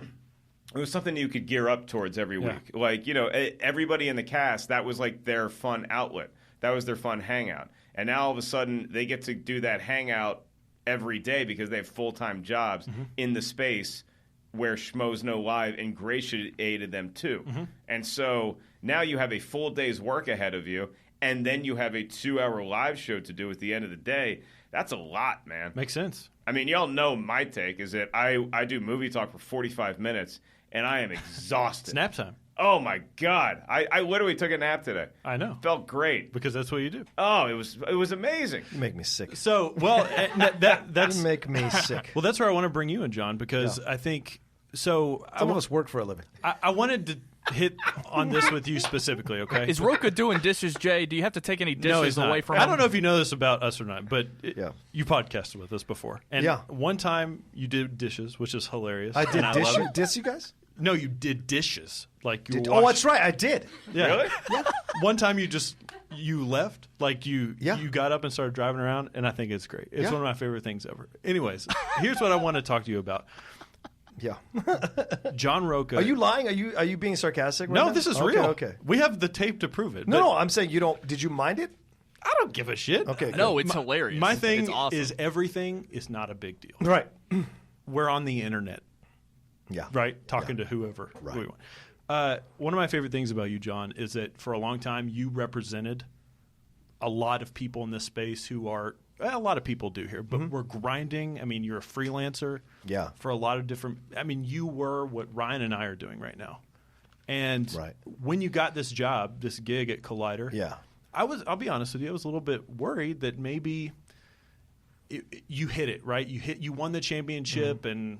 F: It was something you could gear up towards every week. Like, everybody in the cast, that was like their fun outlet. That was their fun hangout. And now all of a sudden they get to do that hangout every day because they have full-time jobs in the space where Schmoes Know Live ingratiated them to. Mm-hmm. And so now you have a full day's work ahead of you, and then you have a 2-hour live show to do at the end of the day. That's a lot, man.
B: Makes sense.
F: I mean, y'all know my take is that I do movie talk for 45 minutes, and I am exhausted.
B: It's nap time.
F: Oh, my God. I literally took a nap today.
B: I know.
F: Felt great.
B: Because that's what you do.
F: Oh, it was amazing.
G: You make me sick.
B: So, well, that's...
G: You make me sick.
B: Well, that's where I want to bring you in, John, because I think... So
G: some of us work for a living.
B: I wanted to hit on this with you specifically, okay?
A: Is Roca doing dishes, Jay? Do you have to take any dishes away from him?
B: I don't know if you know this about us or not, but you podcasted with us before. And one time you did dishes, which is hilarious.
G: I did dish you guys?
B: No, you did dishes. Like you
G: oh, that's right. I did.
B: Yeah.
F: Really?
B: Yeah. One time you left, like you got up and started driving around, and I think it's great. It's one of my favorite things ever. Anyways, here's what I want to talk to you about.
G: Yeah.
B: John Roca.
G: Are you lying? Are you being sarcastic right
B: No,
G: now?
B: this is real.
G: Okay.
B: We have the tape to prove it.
G: No, I'm saying you don't. Did you mind it?
B: I don't give a shit.
G: Okay.
A: No, it's hilarious.
B: My thing
A: it's awesome.
B: is everything is not a big deal.
G: Right.
B: We're on the internet.
G: Yeah.
B: Right? Talking to whoever we want. One of my favorite things about you, John, is that for a long time you represented a lot of people in this space who are a lot of people do here, but we're grinding. I mean, you're a freelancer.
G: Yeah.
B: For a lot of different. I mean, you were what Ryan and I are doing right now, and when you got this job, this gig at Collider, I'll be honest with you, I was a little bit worried that maybe you hit it right. You won the championship and.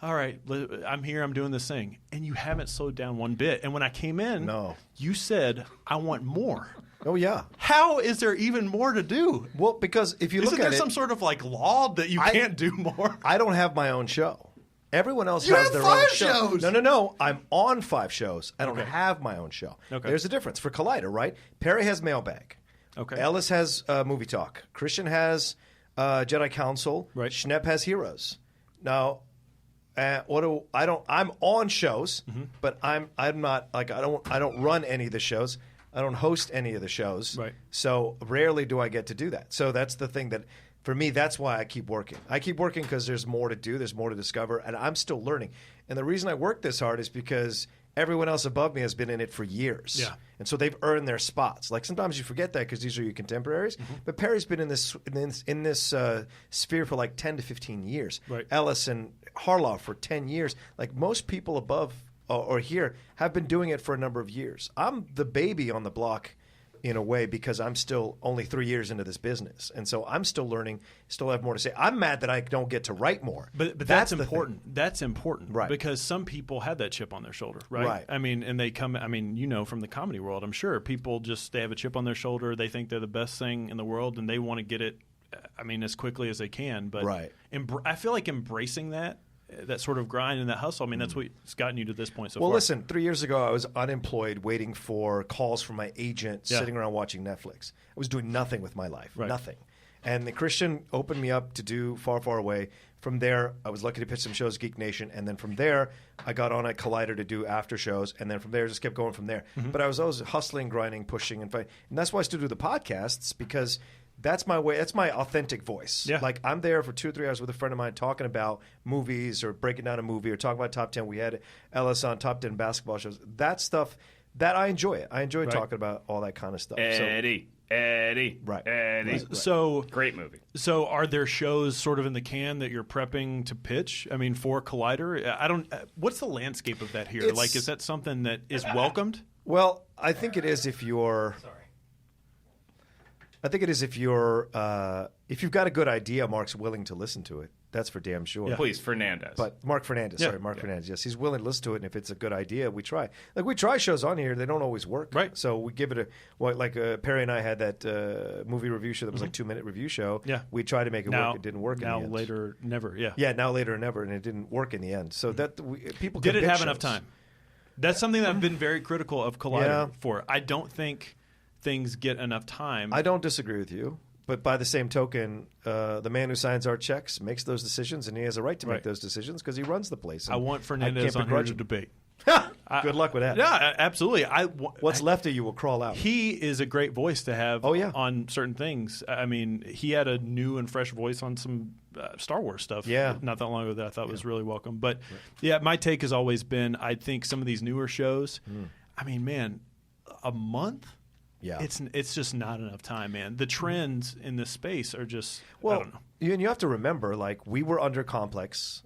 B: All right, I'm here, I'm doing this thing. And you haven't slowed down one bit. And when I came in, you said, I want more.
G: Oh, yeah.
B: How is there even more to do?
G: Well, because if you look at it...
B: Isn't there some sort of like law that you can't do more?
G: I don't have my own show. Everyone else has their own show. No. I'm on 5 shows. I don't have my own show. Okay. There's a difference. For Collider, right? Perry has Mailbag. Okay. Ellis has Movie Talk. Christian has Jedi Council. Right. Schnepp has Heroes. Now... I'm on shows, but I'm not like I don't run any of the shows. I don't host any of the shows. Right. So rarely do I get to do that. So that's the thing that for me, that's why I keep working. I keep working because there's more to do, there's more to discover, and I'm still learning. And the reason I work this hard is because everyone else above me has been in it for years. Yeah. And so they've earned their spots. Like sometimes you forget that because these are your contemporaries. But Perry's been in this sphere for like 10 to 15 years. Right. Ellis and Harloff for 10 years. Like most people above or here have been doing it for a number of years. I'm the baby on the block in a way because I'm still only 3 years into this business. And so I'm still learning, still have more to say. I'm mad that I don't get to write more.
B: But that's important. That's important. Right. Because some people have that chip on their shoulder, right? Right. I mean, and they come, I mean, you know, from the comedy world, I'm sure people just, they have a chip on their shoulder. They think they're the best thing in the world and they want to get it, I mean, as quickly as they can. But I feel like embracing that sort of grind and that hustle, I mean, that's what's gotten you to this point so far.
G: Well, listen, 3 years ago, I was unemployed waiting for calls from my agent, sitting around watching Netflix. I was doing nothing with my life, nothing. And the Christian opened me up to do Far, Far Away. From there, I was lucky to pitch some shows, Geek Nation. And then from there, I got on at Collider to do after shows. And then from there, just kept going from there. But I was always hustling, grinding, pushing, and fighting. And that's why I still do the podcasts, because that's my way. That's my authentic voice. Yeah. Like I'm there for 2 or 3 hours with a friend of mine talking about movies or breaking down a movie or talking about top 10. We had Ellis on top 10 basketball shows. That stuff, that I enjoy it. I enjoy talking about all that kind of stuff.
F: Eddie.
B: So
F: great movie.
B: So are there shows sort of in the can that you're prepping to pitch? I mean, for Collider, I don't. What's the landscape of that here? Like, is that something that is welcomed?
G: Well, I think it is if you're. I think it is if you've got a good idea, Mark's willing to listen to it. That's for damn sure.
F: Yeah. Please, Fernandez.
G: But Mark Fernandez. Sorry, Mark Fernandez. Yes, he's willing to listen to it, and if it's a good idea, we try. Like we try shows on here, they don't always work. Right. So we give it Perry and I had that movie review show that was like 2-minute review show. Yeah. We tried to make it work. It didn't work.
B: Now,
G: in the end.
B: later, never. Yeah.
G: Yeah. Now, later, never, and it didn't work in the end. So people
B: did it have enough time? That's something that I've been very critical of Collider for. I don't think things get enough time.
G: I don't disagree with you. But by the same token, the man who signs our checks makes those decisions, and he has a right to make those decisions because he runs the place.
B: I want Fernandez on here to debate.
G: Good luck with that.
B: Yeah, absolutely.
G: What's left of you will crawl out.
B: He is a great voice to have on certain things. I mean, he had a new and fresh voice on some Star Wars stuff not that long ago that I thought was really welcome. But, my take has always been I think some of these newer shows, I mean, man, a month? Yeah, it's just not enough time, man. The trends in this space are just I don't know.
G: And you have to remember, like we were under Complex,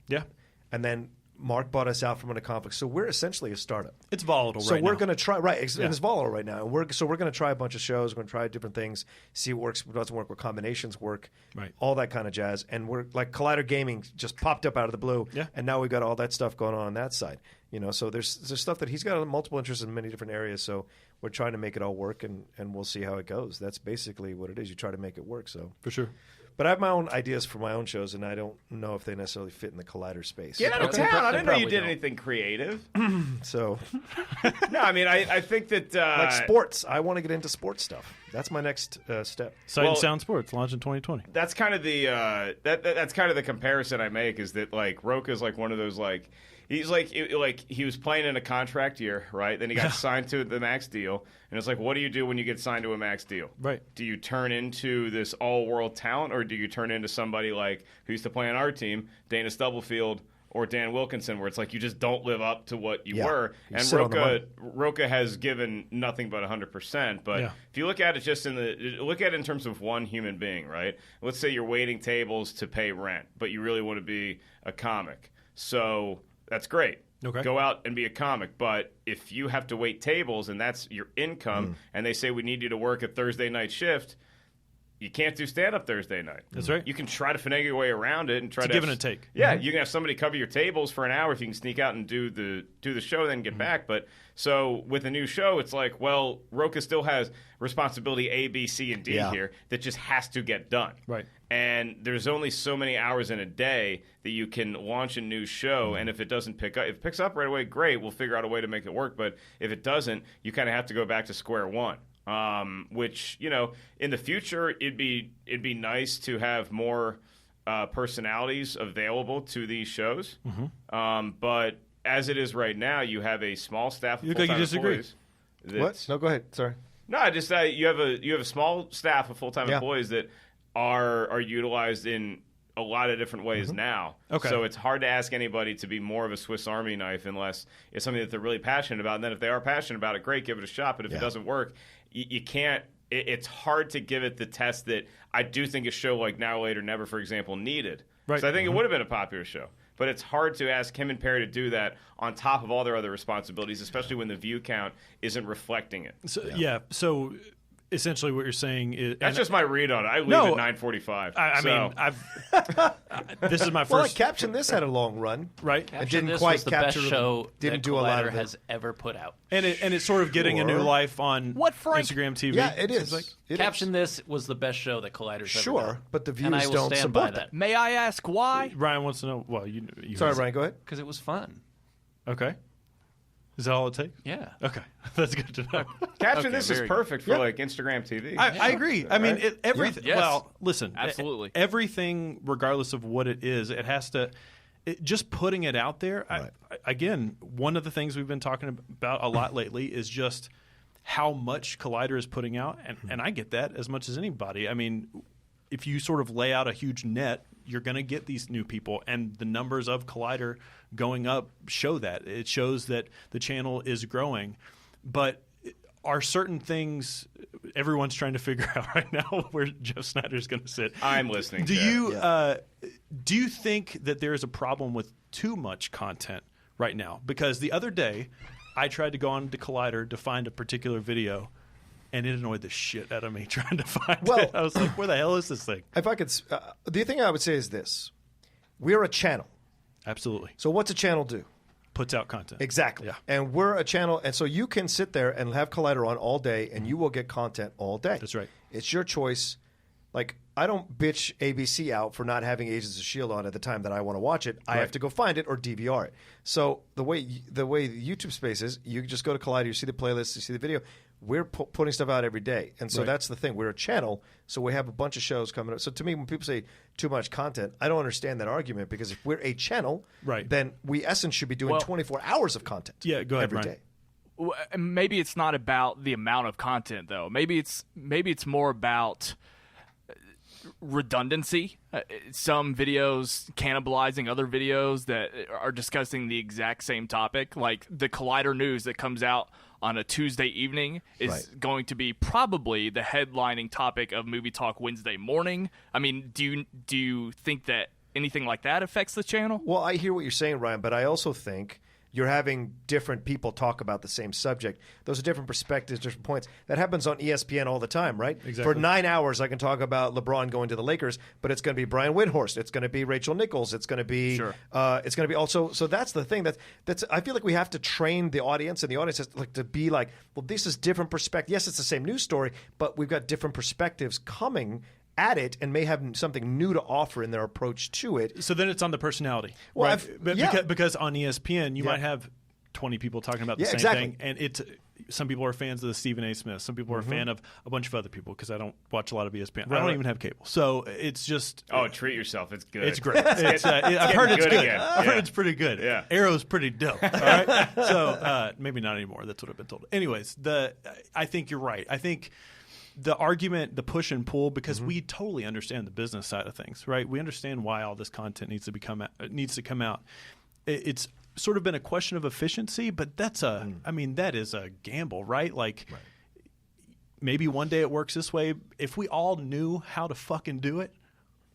G: and then Mark bought us out from under Complex, so we're essentially a startup.
B: It's volatile,
G: so we're going to try It's volatile right now, and we're going to try a bunch of shows. We're going to try different things, see what works, what doesn't work, what combinations work, all that kind of jazz. And we're like Collider Gaming just popped up out of the blue, and now we got all that stuff going on that side. You know, so there's stuff that he's got multiple interests in many different areas. So we're trying to make it all work, and we'll see how it goes. That's basically what it is. You try to make it work. So
B: for sure.
G: But I have my own ideas for my own shows, and I don't know if they necessarily fit in the Collider space.
F: Get out of town! I didn't know you did anything creative.
G: So,
F: no, I mean, I think that
G: like sports. I want to get into sports stuff. That's my next step.
B: Sight and Sound Sports launch in 2020.
F: That's kind of the that's kind of the comparison I make. Is that like Roca is like one of those like. He's like he was playing in a contract year, right? Then he got signed to the max deal, and it's like, what do you do when you get signed to a max deal? Right? Do you turn into this all-world talent, or do you turn into somebody like who used to play on our team, Dana Stubblefield or Dan Wilkinson, where it's like you just don't live up to what you were.
G: You
F: and
G: sit on the money.
F: Roca has given nothing but 100%. But if you look at it just in terms of one human being, right? Let's say you're waiting tables to pay rent, but you really want to be a comic. So that's great. Okay. Go out and be a comic. But if you have to wait tables and that's your income, and they say we need you to work a Thursday night shift, you can't do stand-up Thursday night.
B: That's right.
F: You can try to finagle your way around it and try to
B: give and a take.
F: Yeah, you can have somebody cover your tables for an hour if you can sneak out and do the show, then get back. But so with a new show, it's like, well, Roca still has responsibility A, B, C, and D here that just has to get done.
B: Right.
F: And there's only so many hours in a day that you can launch a new show, and if it doesn't pick up, if it picks up right away, great, we'll figure out a way to make it work. But if it doesn't, you kind of have to go back to square one. Which, you know, in the future, it'd be nice to have more personalities available to these shows. But as it is right now, you have a small staff of full-time employees.
G: What? No, go ahead. Sorry.
F: No, just you have a small staff of full-time employees that are utilized in a lot of different ways now. Okay. So it's hard to ask anybody to be more of a Swiss Army knife unless it's something that they're really passionate about. And then if they are passionate about it, great, give it a shot. But if it doesn't work, you can't. It's hard to give it the test that I do think a show like Now, Later, Never, for example, needed. Right. So I think it would have been a popular show. But it's hard to ask him and Perry to do that on top of all their other responsibilities, especially when the view count isn't reflecting it.
B: So, so essentially what you're saying is...
F: That's just my read on it. I leave at 9:45.
B: I mean, this is my first...
G: Well, Caption This had a long run.
B: Right.
C: Caption This didn't quite was the best show that Collider has ever put out.
B: And it's sort of getting a new life on Instagram TV.
G: Yeah, it is.
C: Caption This was the best show that Collider's ever done.
G: Sure, but the views
C: and I will
G: don't
C: stand
G: support
C: by that.
A: May I ask why?
B: Ryan wants to know... Well, you
G: Sorry, Ryan, go ahead.
C: Because it was fun.
B: Okay. Is that all it takes?
C: Yeah.
B: Okay. That's good to know.
F: Caption This is perfect for like Instagram TV.
B: I agree. I mean, everything.
A: Yes.
B: Well, listen.
A: Absolutely.
B: Everything, regardless of what it is, it has to. Just putting it out there. Right. Again, one of the things we've been talking about a lot lately is just how much Collider is putting out, and I get that as much as anybody. I mean, if you sort of lay out a huge net, you're going to get these new people, and the numbers of Collider going up show that. It shows that the channel is growing. But are certain things everyone's trying to figure out right now where Jeff Sneider is going to sit?
F: I'm listening.
B: Do you think that there is a problem with too much content right now? Because the other day, I tried to go on to Collider to find a particular video, and it annoyed the shit out of me trying to find it. I was like, where the hell is this thing?
G: If I could, the thing I would say is this. We're a channel.
B: Absolutely.
G: So what's a channel do?
B: Puts out content.
G: Exactly.
B: Yeah.
G: And we're a channel, and so you can sit there and have Collider on all day, and you will get content all day.
B: That's right.
G: It's your choice. Like, I don't bitch ABC out for not having Agents of S.H.I.E.L.D. on at the time that I want to watch it. I have to go find it or DVR it. So the way the YouTube space is, you just go to Collider, you see the playlist, you see the video. We're putting stuff out every day. And so that's the thing. We're a channel, so we have a bunch of shows coming up. So to me, when people say too much content, I don't understand that argument, because if we're a channel, then we, essence, should be doing 24 hours of content
B: go ahead,
G: every day.
A: Maybe it's not about the amount of content, though. Maybe it's more about redundancy. Some videos cannibalizing other videos that are discussing the exact same topic. Like the Collider News that comes out on a Tuesday evening is going to be probably the headlining topic of Movie Talk Wednesday morning. I mean, do you think that anything like that affects the channel?
G: Well, I hear what you're saying, Ryan, but I also think you're having different people talk about the same subject. Those are different perspectives, different points. That happens on ESPN all the time, right?
B: Exactly.
G: For 9 hours, I can talk about LeBron going to the Lakers, but it's going to be Brian Windhorst. It's going to be Rachel Nichols. It's going to be it's going to be also. So that's the thing. That's. I feel like we have to train the audience, and the audience has to be like, well, this is different perspective. Yes, it's the same news story, but we've got different perspectives coming at it, and may have something new to offer in their approach to it.
B: So then it's on the personality.
G: Well,
B: right? Because on ESPN, you might have 20 people talking about the same thing, and some people are fans of the Stephen A. Smith. Some people are a fan of a bunch of other people, because I don't watch a lot of ESPN. I don't even have cable. So it's just...
F: Oh, treat yourself. It's good.
B: It's great. I've heard it's good. I've heard it's pretty good.
F: Yeah.
B: Arrow's pretty dope. All right? So maybe not anymore. That's what I've been told. Anyways, I think you're right. I think... the argument, the push and pull, because we totally understand the business side of things, right? We understand why all this content needs to come out. it's sort of been a question of efficiency, but that is a gamble, right? Like maybe one day it works this way. If we all knew how to fucking do it,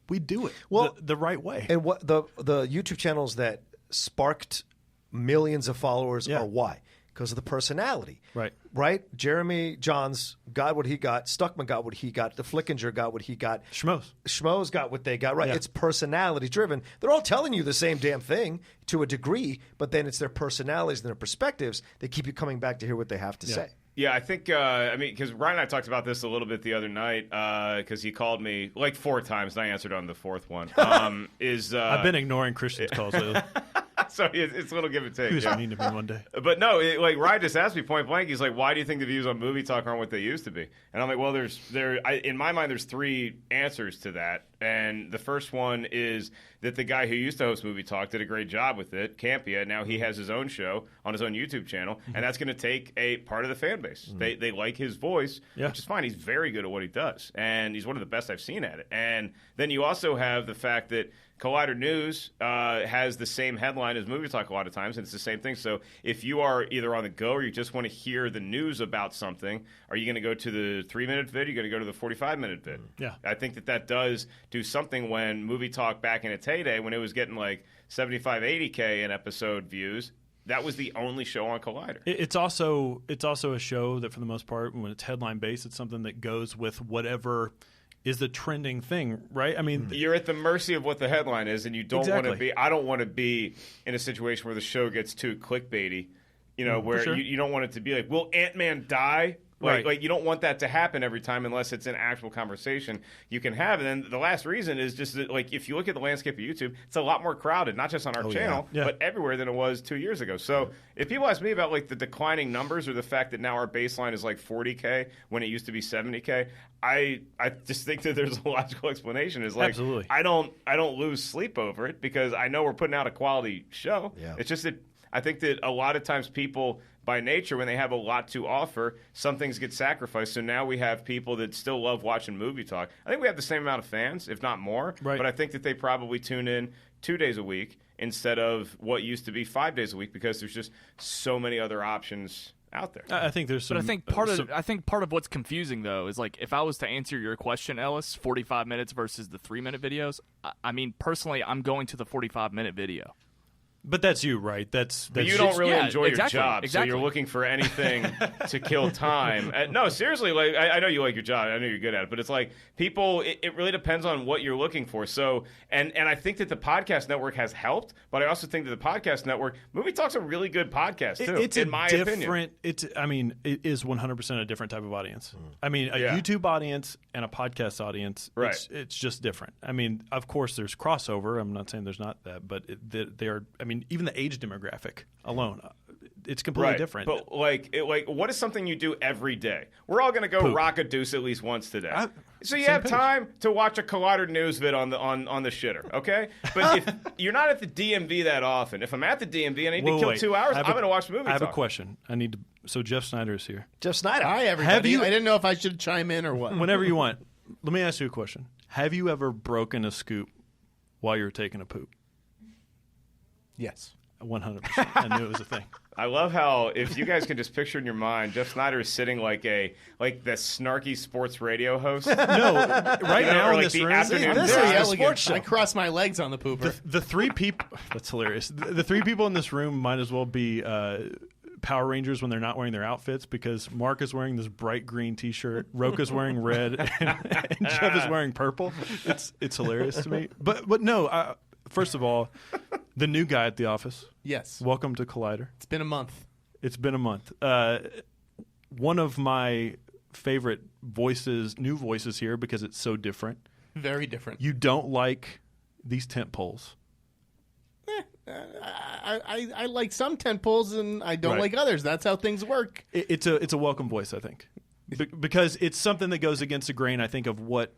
B: we'd do it the right way.
G: And what the YouTube channels that sparked millions of followers are why? Because of the personality. Right? Jeremy Johns got what he got. Stuckman got what he got. The Flickinger got what he got. Schmoes got what they got. Right? Yeah. It's personality driven. They're all telling you the same damn thing to a degree, but then it's their personalities and their perspectives that keep you coming back to hear what they have to say.
F: Yeah, I think, because Ryan and I talked about this a little bit the other night, because he called me like 4 times, and I answered on the 4th one. I've
B: been ignoring Christian's calls lately.
F: So it's a little give and take.
B: He was mean to me one day.
F: But no, Ryan just asked me point blank, he's like, why do you think the views on Movie Talk aren't what they used to be? And I'm like, well, in my mind, there's 3 answers to that. And the first one is that the guy who used to host Movie Talk did a great job with it, Campia. Now he has his own show on his own YouTube channel, and that's going to take a part of the fan base. They like his voice, which is fine. He's very good at what he does, and he's one of the best I've seen at it. And then you also have the fact that Collider News has the same headline as Movie Talk a lot of times, and it's the same thing. So if you are either on the go or you just want to hear the news about something, are you going to go to the 3-minute vid? Are you going to go to the 45-minute vid?
B: Yeah.
F: I think that does do something when Movie Talk back in its heyday, when it was getting like 75, 80K an episode views, that was the only show on Collider.
B: It's also a show that, for the most part, when it's headline-based, it's something that goes with whatever is the trending thing, right? I mean,
F: you're at the mercy of what the headline is, and you don't want to be. I don't want to be in a situation where the show gets too clickbaity, where you don't want it to be like, will Ant-Man die? Like you don't want that to happen every time unless it's an actual conversation you can have. And then the last reason is just that, like, if you look at the landscape of YouTube, it's a lot more crowded, not just on our channel, but everywhere than it was 2 years ago. So if people ask me about like the declining numbers or the fact that now our baseline is like 40K when it used to be 70K, I just think that there's a logical explanation. Is like,
B: absolutely.
F: I don't lose sleep over it because I know we're putting out a quality show. Yeah. It's just that I think that a lot of times people, by nature, when they have a lot to offer, some things get sacrificed. So now we have people that still love watching Movie Talk. I think we have the same amount of fans, if not more. Right. But I think that they probably tune in 2 days a week instead of what used to be 5 days a week because there's just so many other options out there.
B: I think there's some.
A: But I think part of what's confusing though is like if I was to answer your question, Ellis, 45 minutes versus the 3-minute videos. I mean, personally, I'm going to the 45-minute video.
B: But that's you, right? That's
F: you don't really enjoy your job, so you're looking for anything to kill time. No, seriously, like I know you like your job, I know you're good at it, but it's like people. It really depends on what you're looking for. So, and I think that the podcast network has helped, but I also think that the podcast network, Movie Talk's a really good podcast too.
B: It's
F: in my opinion.
B: It is 100% a different type of audience. I mean, a YouTube audience and a podcast audience.
F: Right.
B: It's just different. I mean, of course, there's crossover. I'm not saying there's not that, but they are. I mean, even the age demographic alone, it's completely different.
F: But what is something you do every day? We're all going to go rock a deuce at least once today. So you have time to watch a Collider News vid on the shitter, okay? But if you're not at the DMV that often, if I'm at the DMV and I need to kill 2 hours, I'm going to watch Movie Talk.
B: I have a question. So Jeff Sneider is here.
G: Jeff Sneider.
H: Hi, everybody. I didn't know if I should chime in or what.
B: Whenever you want. Let me ask you a question. Have you ever broken a scoop while you were taking a poop?
H: Yes.
B: 100%. I knew it was a thing.
F: I love how, if you guys can just picture in your mind, Jeff Sneider is sitting like the snarky sports radio host.
B: No, right now in this room.
H: This is a sports show. I cross my legs on the pooper.
B: The 3 people. That's hilarious. The 3 people in this room might as well be Power Rangers when they're not wearing their outfits, because Mark is wearing this bright green T-shirt, Roca's wearing red, and Jeff is wearing purple. It's hilarious to me. But no. First of all, the new guy at the office.
H: Yes.
B: Welcome to Collider.
H: It's been a month.
B: One of my favorite new voices here because it's so different.
H: Very different.
B: You don't like these tent poles.
H: I like some tent poles and I don't like others. That's how things work.
B: It's a welcome voice, I think, because it's something that goes against the grain, I think, of what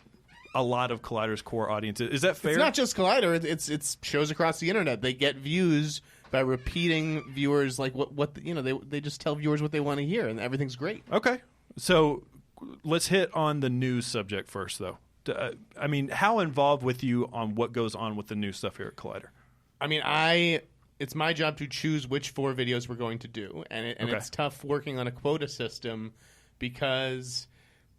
B: a lot of Collider's core audience is. Is that fair?
H: It's not just Collider. It's shows across the internet. They get views by repeating viewers like what they just tell viewers what they want to hear, and everything's great.
B: Okay, so let's hit on the news subject first, though. I mean, how involved with you on what goes on with the news stuff here at Collider?
H: I mean, I it's my job to choose which 4 videos we're going to do, and it's tough working on a quota system because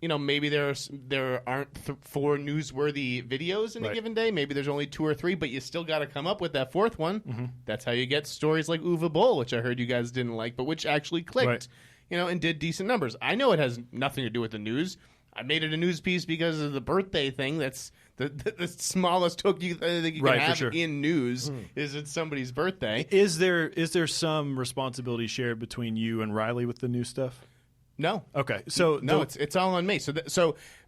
H: maybe there aren't 4 newsworthy videos in a given day. Maybe there's only 2 or 3, but you still got to come up with that 4th one. Mm-hmm. That's how you get stories like Uwe Boll, which I heard you guys didn't like, but which actually clicked, and did decent numbers. I know it has nothing to do with the news. I made it a news piece because of the birthday thing. That's the smallest hook you can have in news is it's somebody's birthday.
B: Is there some responsibility shared between you and Riley with the new stuff?
H: No.
B: Okay. So
H: no, it's all on me.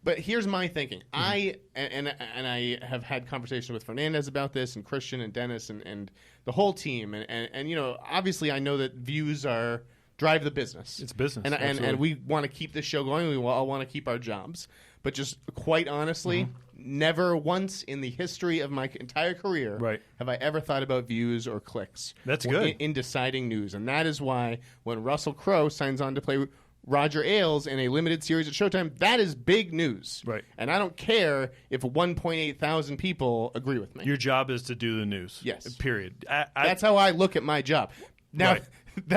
H: But here's my thinking. I have had conversations with Fernandez about this, and Christian and Dennis and the whole team, and obviously I know that views drive the business.
B: It's business,
H: and we want to keep this show going. We all want to keep our jobs, but just quite honestly, never once in the history of my entire career have I ever thought about views or clicks.
B: That's good
H: in deciding news, and that is why when Russell Crowe signs on to play Roger Ailes in a limited series at Showtime, that is big news.
B: Right.
H: And I don't care if 1.8 thousand people agree with me.
B: Your job is to do the news.
H: Yes.
B: Period.
H: That's how I look at my job. Now,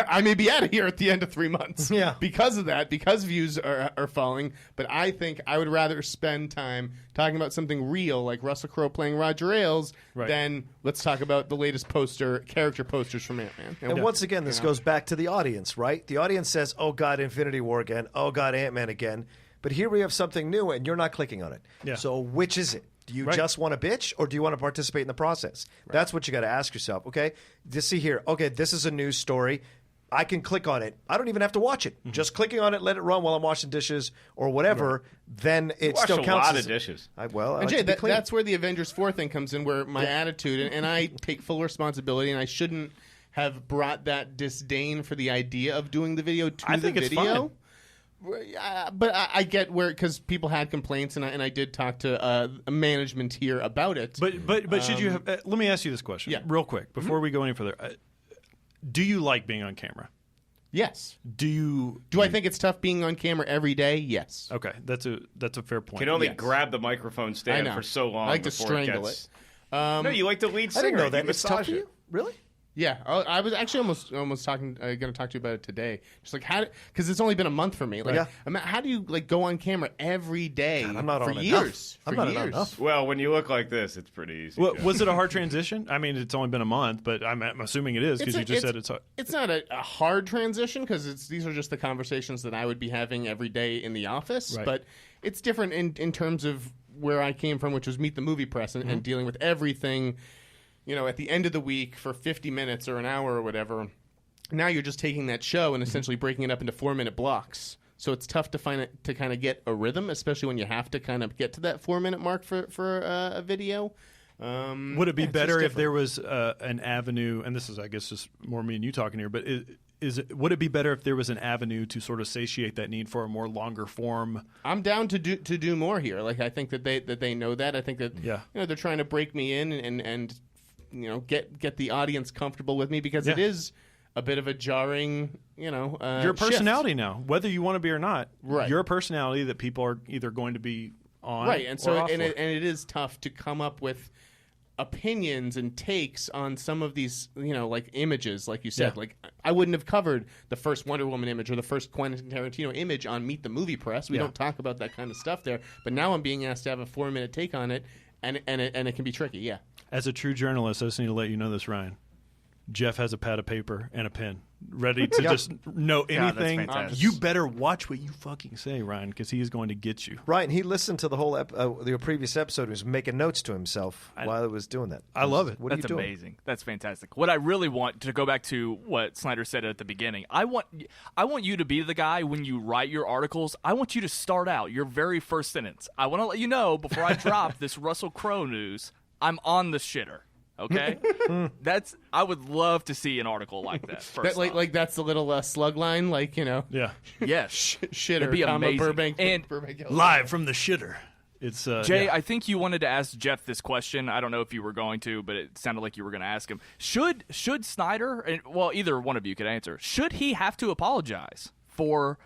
H: I may be out of here at the end of 3 months because of that, because views are falling. But I think I would rather spend time talking about something real, like Russell Crowe playing Roger Ailes, than let's talk about the latest character posters from Ant-Man.
G: And once again, this goes back to the audience, right? The audience says, oh, God, Infinity War again. Oh, God, Ant-Man again. But here we have something new, and you're not clicking on it. Yeah. So which is it? Do you just want to bitch, or do you want to participate in the process? That's what you got to ask yourself, okay? Just see here. Okay, this is a news story. I can click on it. I don't even have to watch it. Just clicking on it, let it run while I'm washing dishes or whatever, then it still counts.
F: A lot of dishes.
H: Jay, that's where the Avengers 4 thing comes in, where my attitude, and I take full responsibility, and I shouldn't have brought that disdain for the idea of doing the video to the video. It's fine. But I get where, because people had complaints, and I did talk to management here about it.
B: But should you have? Let me ask you this question, real quick, before we go any further. Do you like being on camera?
H: Yes.
B: Do
H: I think it's tough being on camera every day? Yes.
B: Okay, that's a fair point.
F: You can only grab the microphone stand for so long.
H: I like to strangle it.
F: No, you like the lead singer.
G: I didn't know that. It's tough for you? Really?
H: Yeah, I was actually almost going to talk to you about it today. Just like because it's only been a month for me. Like, how do you go on camera every day for years? I'm not enough.
F: Well, when you look like this, it's pretty easy.
B: Well, was it a hard transition? I mean, it's only been a month, but I'm assuming it is because you just said it's hard.
H: It's not a hard transition because these are just the conversations that I would be having every day in the office. Right. But it's different in terms of where I came from, which was Meet the Movie Press and dealing with everything. At the end of the week for 50 minutes or an hour or whatever, now you're just taking that show and essentially breaking it up into 4-minute blocks. So it's tough to kind of get a rhythm, especially when you have to kind of get to that 4-minute mark for a video.
B: Would it be better if there was an avenue, and this is, I guess, just more me and you talking here, but would it be better if there was an avenue to sort of satiate that need for a more longer form?
H: I'm down to do more here. Like, I think that they know that. I think that they're trying to break me in and get the audience comfortable with me because it is a bit of a jarring, you're
B: a personality
H: shift.
B: Now, whether you want to be or not.
H: Right.
B: You're a personality that people are either going to be on,
H: right? And so,
B: or off
H: and it is tough to come up with opinions and takes on some of these, like images, like you said. Yeah. Like, I wouldn't have covered the first Wonder Woman image or the first Quentin Tarantino image on Meet the Movie Press. We don't talk about that kind of stuff there. But now I'm being asked to have a 4-minute take on it, and it can be tricky. Yeah.
B: As a true journalist, I just need to let you know this, Ryan. Jeff has a pad of paper and a pen, ready to just know anything. You better watch what you fucking say, Ryan, because he is going to get you.
G: Ryan, he listened to the whole the previous episode. He was making notes to himself while he was doing that.
B: I love it.
A: What are you doing? That's amazing. That's fantastic. What I really want to go back to what Snyder said at the beginning. I want you to be the guy when you write your articles. I want you to start out your very first sentence. I want to let you know before I drop this Russell Crowe news, I'm on the shitter. Okay, I would love to see an article like that.
H: Like that's the little slug line,
B: Yeah.
H: Yes. Shitter.
A: It'd be amazing.
H: Burbank,
A: and
H: Burbank,
B: live from the shitter. It's
A: Jay. I think you wanted to ask Jeff this question. I don't know if you were going to, but it sounded like you were going to ask him. Should Snyder, and either one of you could answer. Should he have to apologize for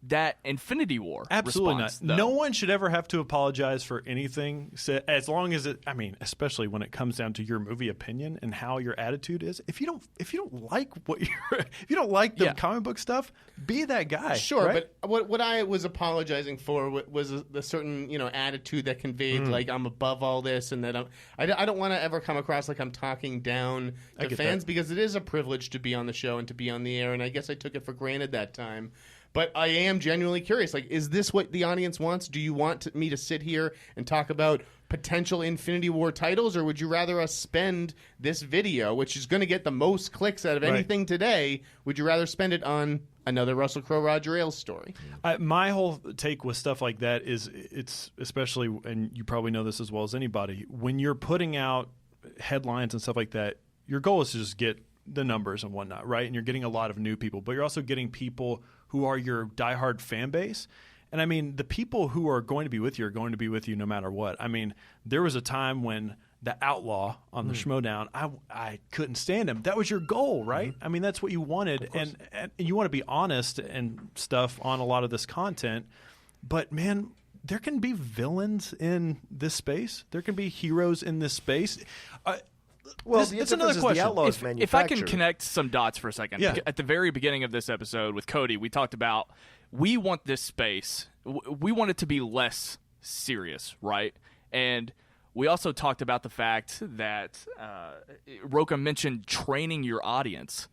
A: that Infinity War
B: Absolutely
A: response,
B: not.
A: though.
B: No one should ever have to apologize for anything, as long as it. I mean, especially when it comes down to your movie opinion and how your attitude is. If you don't like if you don't like the comic book stuff, be that guy.
H: Sure,
B: right?
H: but what I was apologizing for was a certain attitude that conveyed like I'm above all this, and that I don't want to ever come across like I'm talking down to fans, because it is a privilege to be on the show and to be on the air, and I guess I took it for granted that time. But I am genuinely curious. Like, is this what the audience wants? Do you want me to sit here and talk about potential Infinity War titles, or would you rather us spend this video, which is going to get the most clicks out of anything today, would you rather spend it on another Russell Crowe, Roger Ailes story?
B: My whole take with stuff like that is, it's especially, and you probably know this as well as anybody, when you're putting out headlines and stuff like that, your goal is to just get the numbers and whatnot, right? And you're getting a lot of new people, but you're also getting people who are your diehard fan base. And I mean, the people who are going to be with you are going to be with you no matter what. I mean, there was a time when the Outlaw on the Schmodown, I couldn't stand him. That was your goal, right? I mean, that's what you wanted. And you want to be honest and stuff on a lot of this content. But man, there can be villains in this space. There can be heroes in this space.
G: Well,
B: that's another question.
A: If I can connect some dots for a second. At the very beginning of this episode with Cody, we talked about we want this space. We want it to be less serious, right? And we also talked about the fact that Roca mentioned training your audience.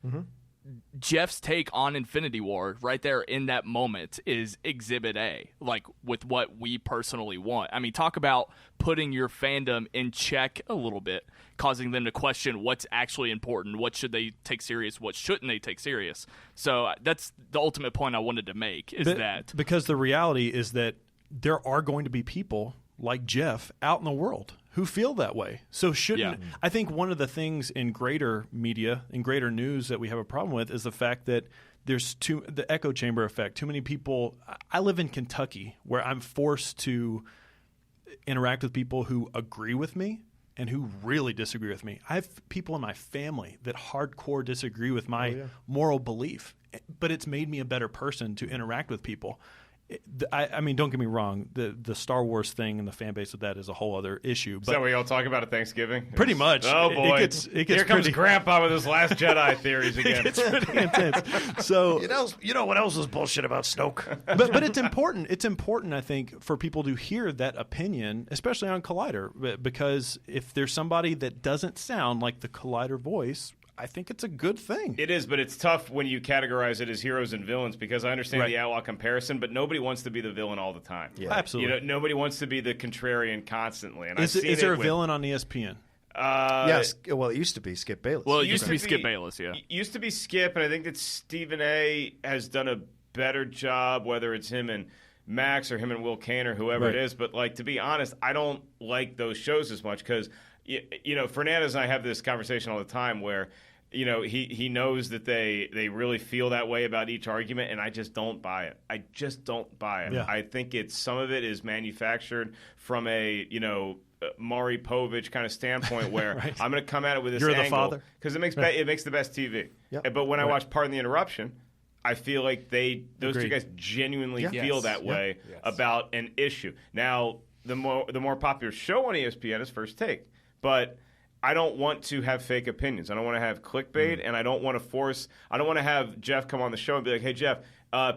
A: Jeff's take on Infinity War right there in that moment is Exhibit A, like with what we personally want. I mean, talk about putting your fandom in check a little bit, causing them to question what's actually important, what should they take serious, what shouldn't they take serious. So that's the ultimate point I wanted to make, is that
B: because the reality is that there are going to be people like Jeff out in the world who feel that way. So I think one of the things in greater media, in greater news, that we have a problem with is the fact that there's the echo chamber effect. Too many people. I live in Kentucky, where I'm forced to interact with people who agree with me and who really disagree with me. I have people in my family that hardcore disagree with my moral belief, but it's made me a better person to interact with people. I mean, don't get me wrong. The Star Wars thing and the fan base of that is a whole other issue. But
F: is that what y'all talk about at Thanksgiving?
B: Pretty much.
F: Oh, boy.
B: It gets
F: Here comes Grandpa with his Last Jedi theories again.
B: It's pretty intense. So
G: you know what else is bullshit about Snoke?
B: but it's important. It's important, I think, for people to hear that opinion, especially on Collider, because if there's somebody that doesn't sound like the Collider voice, I think it's a good thing.
F: It is, but it's tough when you categorize it as heroes and villains, because I understand the Outlaw comparison, but nobody wants to be the villain all the time.
B: Yeah. Absolutely.
F: Nobody wants to be the contrarian constantly. And
B: is there a villain on ESPN?
G: Yes. Well, it used to be Skip Bayless.
A: Well, it used to be Skip Bayless, yeah.
F: It used to be Skip, and I think that Stephen A. has done a better job, whether it's him and Max or him and Will Kane or whoever it is. But, to be honest, I don't like those shows as much because, Fernandez and I have this conversation all the time where, he knows that they really feel that way about each argument, and I just don't buy it. Yeah. I think some of it is manufactured from a, Maury Povich kind of standpoint where I'm going to come at it with this angle because it makes the best TV. Yep. But when I watch Pardon the Interruption, I feel like those two guys genuinely feel that way about an issue. Now, the more popular show on ESPN is First Take, but I don't want to have fake opinions. I don't want to have clickbait, and I don't want to have Jeff come on the show and be like, hey, Jeff,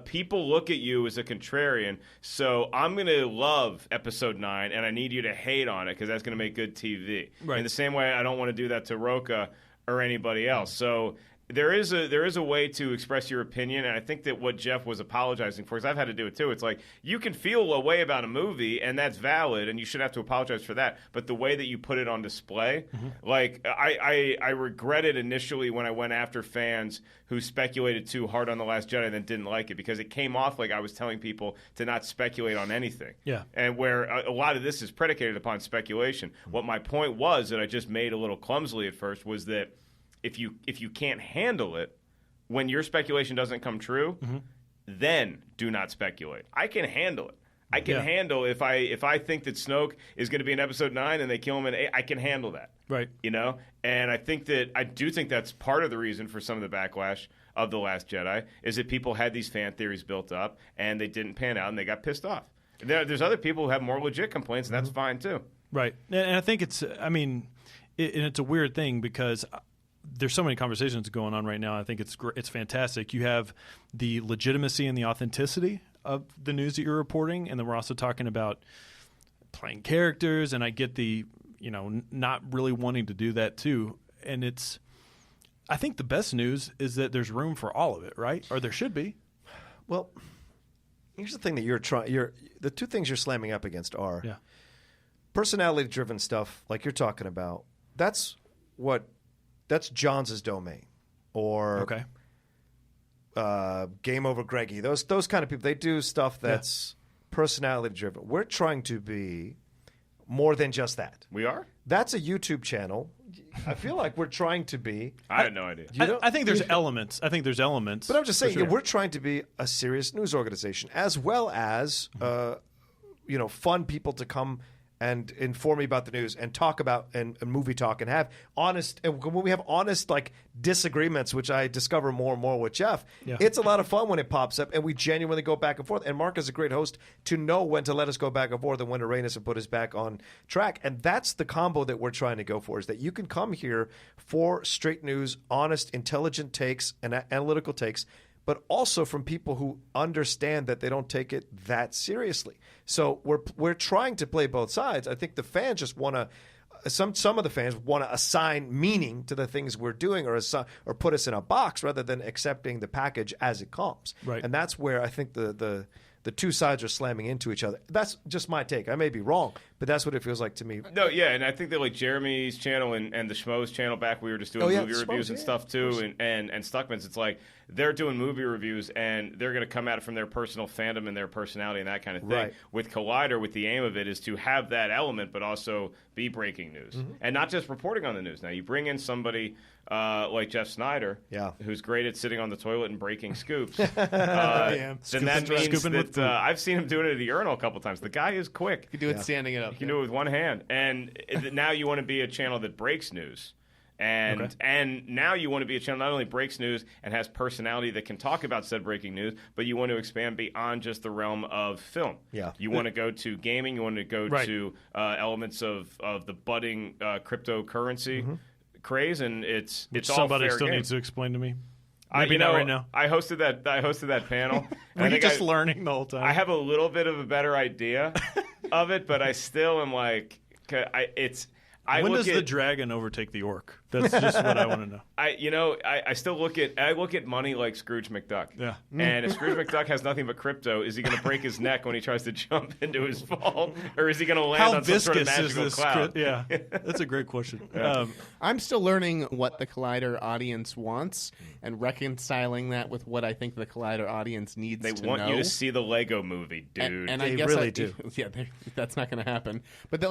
F: people look at you as a contrarian, so I'm going to love episode 9, and I need you to hate on it because that's going to make good TV. Right. In the same way, I don't want to do that to Roca or anybody else. So there is a way to express your opinion, and I think that what Jeff was apologizing for, because I've had to do it too, it's like you can feel a way about a movie, and that's valid, and you should have to apologize for that. But the way that you put it on display, I regretted initially when I went after fans who speculated too hard on The Last Jedi and then didn't like it, because it came off like I was telling people to not speculate on anything. Yeah. And where a lot of this is predicated upon speculation. What my point was that I just made a little clumsily at first was that if you can't handle it when your speculation doesn't come true, then do not speculate. I can handle it. I can handle if I think that Snoke is going to be in episode 9 and they kill him in 8, I can handle that. Right. And I do think that's part of the reason for some of the backlash. of The Last Jedi is that people had these fan theories built up and they didn't pan out and they got pissed off. There's other people who have more legit complaints, and that's fine too.
B: Right. And I think it's a weird thing because there's so many conversations going on right now. I think it's fantastic. You have the legitimacy and the authenticity of the news that you're reporting, and then we're also talking about playing characters, and I get the, not really wanting to do that too. And I think the best news is that there's room for all of it, right? Or there should be.
G: Well, here's the thing that the two things you're slamming up against are personality-driven stuff, like you're talking about. That's John's domain, or Game Over Greggy. Those kind of people, they do stuff that's personality-driven. We're trying to be more than just that.
F: We are?
G: That's a YouTube channel. I feel like we're trying to be.
F: I had no idea.
B: I think there's elements. I think there's elements.
G: But I'm just saying, we're trying to be a serious news organization, as well as fun people to come and inform me about the news and talk about and movie talk and have honest. And when we have honest disagreements, which I discover more and more with Jeff, it's a lot of fun when it pops up and we genuinely go back and forth. And Mark is a great host to know when to let us go back and forth and when to rein us and put us back on track. And that's the combo that we're trying to go for, is that you can come here for straight news, honest, intelligent takes and analytical takes, but also from people who understand that they don't take it that seriously. So we're trying to play both sides. I think the fans just want to some of the fans want to assign meaning to the things we're doing or put us in a box rather than accepting the package as it comes.
B: Right.
G: And that's where I think the two sides are slamming into each other. That's just my take. I may be wrong, but that's what it feels like to me.
F: No, yeah, and I think that Jeremy's channel and the Schmoes channel back, we were just doing movie reviews and stuff too, and Stuckman's, it's like they're doing movie reviews and they're going to come at it from their personal fandom and their personality and that kind of thing. Right. With Collider, with the aim of it is to have that element, but also be breaking news and not just reporting on the news. Now you bring in somebody like Jeff Sneider, who's great at sitting on the toilet and breaking scoops. Then that means that I've seen him doing it at the urinal a couple times. The guy is quick.
H: You can do it standing it up.
F: You can do it with one hand. And now you want to be a channel that breaks news. And now you want to be a channel that not only breaks news and has personality that can talk about said breaking news, but you want to expand beyond just the realm of film.
G: Yeah.
F: You want to go to gaming. You want to go to elements of the budding cryptocurrency craze, and it's all
B: somebody
F: fair
B: still
F: game.
B: Needs to explain to me.
F: Maybe
B: not right now.
F: I hosted that panel.
B: Were you just learning the whole time?
F: I have a little bit of a better idea of it, but I still am like,
B: when does the dragon overtake the orc? That's just what I want to know.
F: I still look at money like Scrooge McDuck.
B: Yeah.
F: And if Scrooge McDuck has nothing but crypto, is he going to break his neck when he tries to jump into his vault, or is he going to land on some sort of magical cloud?
B: Yeah, that's a great question.
H: I'm still learning what the Collider audience wants and reconciling that with what I think the Collider audience needs to know.
F: They want you to see the Lego movie, dude.
H: And
G: they
H: I guess
G: really do.
H: Yeah, that's not going to happen. But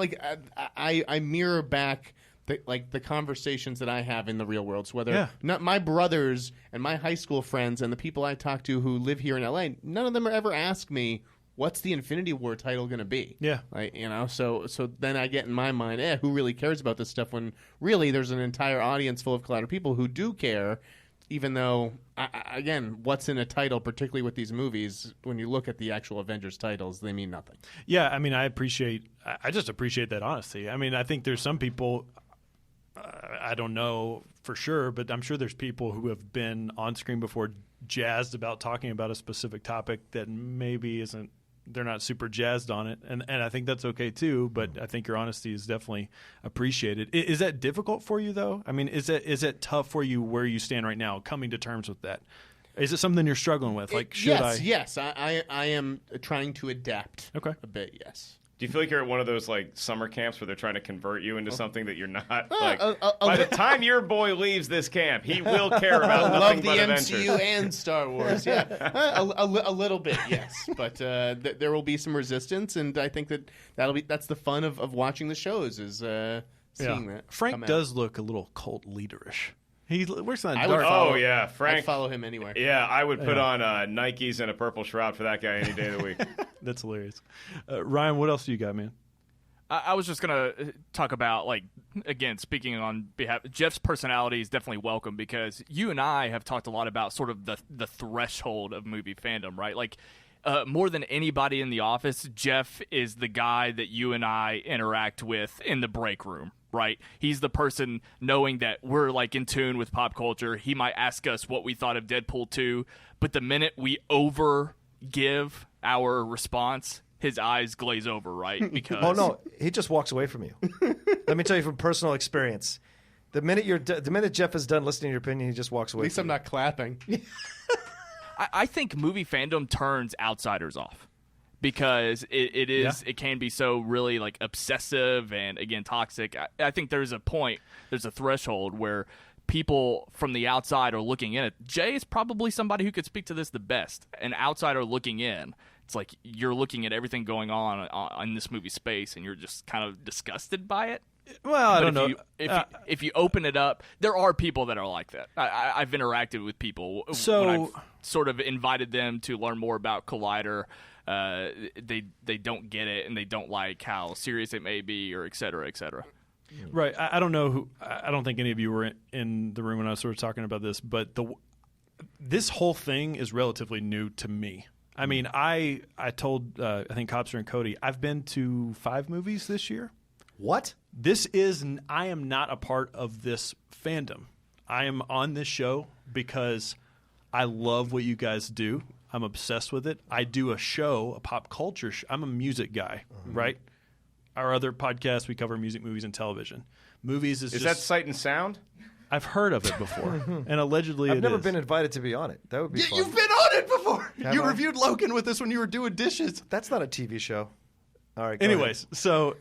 H: I mirror back the conversations that I have in the real world. So whether not my brothers and my high school friends and the people I talk to who live here in LA, none of them ever ask me, what's the Infinity War title going to be?
B: Yeah.
H: So then I get in my mind, who really cares about this stuff, when really there's an entire audience full of Collider people who do care, even though, again, what's in a title, particularly with these movies, when you look at the actual Avengers titles, they mean nothing.
B: Yeah, I mean, I just appreciate that honesty. I mean, I think there's some people, I don't know for sure, but I'm sure there's people who have been on screen before jazzed about talking about a specific topic that maybe they're not super jazzed on it. And I think that's okay too, but I think your honesty is definitely appreciated. Is that difficult for you though? I mean, is it tough for you where you stand right now, coming to terms with that? Is it something you're struggling with?
H: Yes, I am trying to adapt a bit, yes.
F: Do you feel like you're at one of those summer camps where they're trying to convert you into something that you're not? By the time your boy leaves this camp, he will care about nothing but Avengers.
H: I love the MCU and Star Wars. Yeah, a little bit, yes, but there will be some resistance, and I think that's the fun of watching the shows is seeing that.
B: Frank does look a little cult leaderish. He works on
F: Dark.
H: Frank. I'd follow him anywhere.
F: Yeah, I would put on Nikes and a purple shroud for that guy any day of the week.
B: That's hilarious. Ryan, what else do you got, man?
A: I was just going to talk about, like, again, speaking on behalf, Jeff's personality is definitely welcome because you and I have talked a lot about sort of the threshold of movie fandom, right? Like, more than anybody in the office, Jeff is the guy that you and I interact with in the break room, right? He's the person knowing that we're, like, in tune with pop culture. He might ask us what we thought of Deadpool 2, but the minute we give our response, his eyes glaze over, right? Because
G: oh no, he just walks away from you. Let me tell you from personal experience. The minute Jeff is done listening to your opinion, he just walks away.
H: At least I'm not clapping.
A: I think movie fandom turns outsiders off because it can be so really like obsessive and again toxic. I think there's a threshold where people from the outside are looking in. Jay is probably somebody who could speak to this the best. An outsider looking in. It's like you're looking at everything going on in this movie space, and you're just kind of disgusted by it.
B: Well, I don't know.
A: If you open it up, there are people that are like that. I've interacted with people.
B: So
A: when I've sort of invited them to learn more about Collider, they don't get it, and they don't like how serious it may be, or et cetera, et cetera.
B: Right. I don't know I don't think any of you were in the room when I was sort of talking about this, but this whole thing is relatively new to me. I mean, I told, I think Copster and Cody, I've been to 5 movies this year.
G: What?
B: I am not a part of this fandom. I am on this show because I love what you guys do. I'm obsessed with it. I do a show, a pop culture show. I'm a music guy, right? Our other podcast, we cover music, movies, and television. Movies is just...
F: that Sight and Sound?
B: I've heard of it before, and allegedly
G: I've never been invited to be on it. That would be fun.
B: You've been on it before.
G: Have
B: you
G: I?
B: reviewed Logan with us when you were doing dishes.
G: That's not a TV show. All right.
B: Anyways, so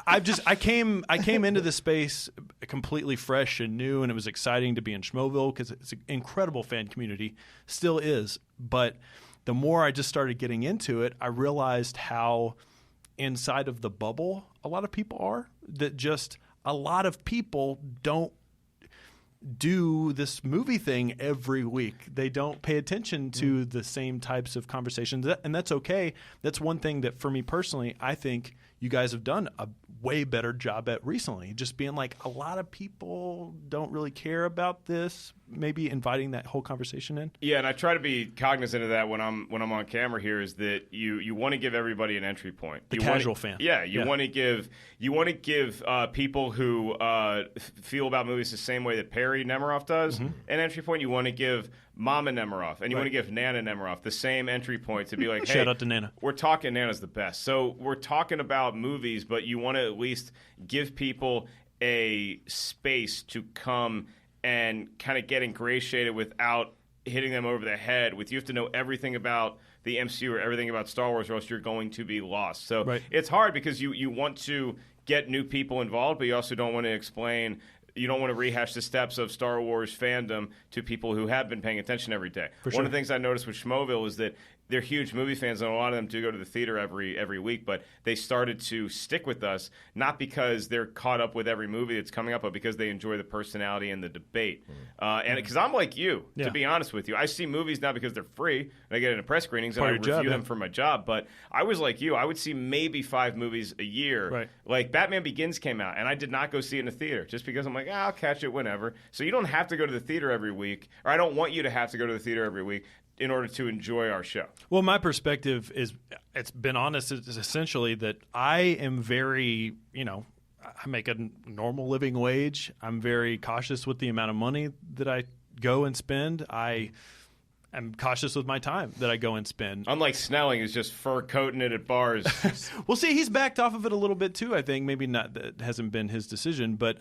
B: I came into this space completely fresh and new, and it was exciting to be in Schmoville because it's an incredible fan community, still is. But the more I just started getting into it, I realized how inside of the bubble a lot of people are. That just a lot of people don't do this movie thing every week. They don't pay attention to the same types of conversations, and that's okay. That's one thing that for me personally, I think you guys have done a way better job at recently. Just being like, a lot of people don't really care about this. Maybe inviting that whole conversation in.
F: Yeah, and I try to be cognizant of that when I'm on camera here. Is that you want to give everybody an entry point.
B: The casual fan.
F: Yeah, you want to give people who feel about movies the same way that Perry Nemiroff does an entry point. You want to give Mama Nemiroff and you want to give Nana Nemiroff the same entry point to be like, hey,
B: shout out to Nana.
F: We're talking Nana's the best. So we're talking about movies, but you want to at least give people a space to come and kind of get ingratiated without hitting them over the head with you have to know everything about the MCU or everything about Star Wars or else you're going to be lost. So It's hard because you want to get new people involved, but you also don't want to explain – you don't want to rehash the steps of Star Wars fandom to people who have been paying attention every day. One of the things I noticed with Schmoville is that they're huge movie fans, and a lot of them do go to the theater every week, but they started to stick with us, not because they're caught up with every movie that's coming up, but because they enjoy the personality and the debate. And because I'm like you, to be honest with you. I see movies not because they're free, and I get into press screenings, and I review them for my job, but I was like you. I would see maybe 5 movies a year.
B: Right.
F: Like Batman Begins came out, and I did not go see it in the theater, just because I'm like, I'll catch it whenever. So you don't have to go to the theater every week, or I don't want you to have to go to the theater every week in order to enjoy our show.
B: Well, my perspective is, it's been honest, is essentially that I am very, I make a normal living wage. I'm very cautious with the amount of money that I go and spend. I am cautious with my time that I go and spend.
F: Unlike Snelling, who's just fur coating it at bars.
B: Well, see, he's backed off of it a little bit too, I think. Maybe not, that hasn't been his decision. But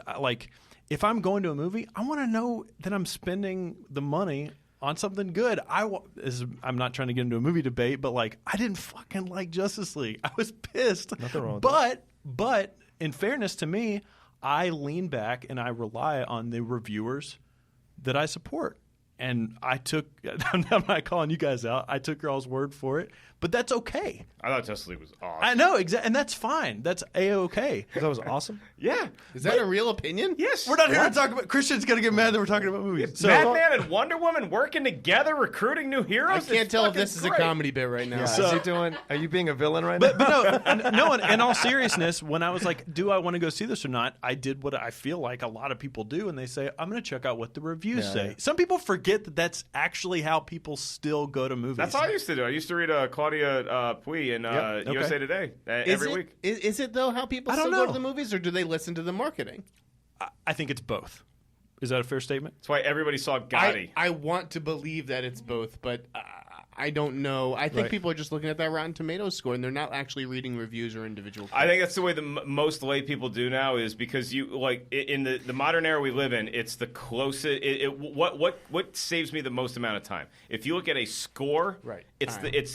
B: if I'm going to a movie, I want to know that I'm spending the money on something good. I'm not trying to get into a movie debate, but I didn't fucking like Justice League. I was pissed.
G: Nothing wrong with that.
B: But in fairness to me, I lean back and I rely on the reviewers that I support. And I'm not calling you guys out. I took y'all's word for it, but that's okay.
F: I thought Justice League was awesome.
B: I know, exactly, and that's fine. That's A-okay.
G: That was awesome.
F: Yeah.
H: Is that a real opinion?
F: Yes.
B: We're not here to talk about... Christian's going to get mad that we're talking about movies. So,
F: Batman and Wonder Woman working together, recruiting new heroes?
H: I can't tell if this is a comedy bit right now.
G: Yeah. Are you being a villain right now?
B: But no, in all seriousness, when I was like, do I want to go see this or not, I did what I feel like a lot of people do, and they say, I'm going to check out what the reviews say. Yeah. Some people forget that that's actually how people still go to movies.
F: That's how I used to do. I used to read Claudia Puy in USA Today every week.
H: Is it, though, how people still go to the movies, or do they listen to the marketing?
B: I think it's both. Is that a fair statement?
F: That's why everybody saw Gotti.
H: I want to believe that it's both, but I don't know. I think people are just looking at that Rotten Tomatoes score, and they're not actually reading reviews or individual quotes.
F: I think that's the way the most lay people do now, is because you like in the modern era we live in. It's the closest. What saves me the most amount of time? If you look at a score,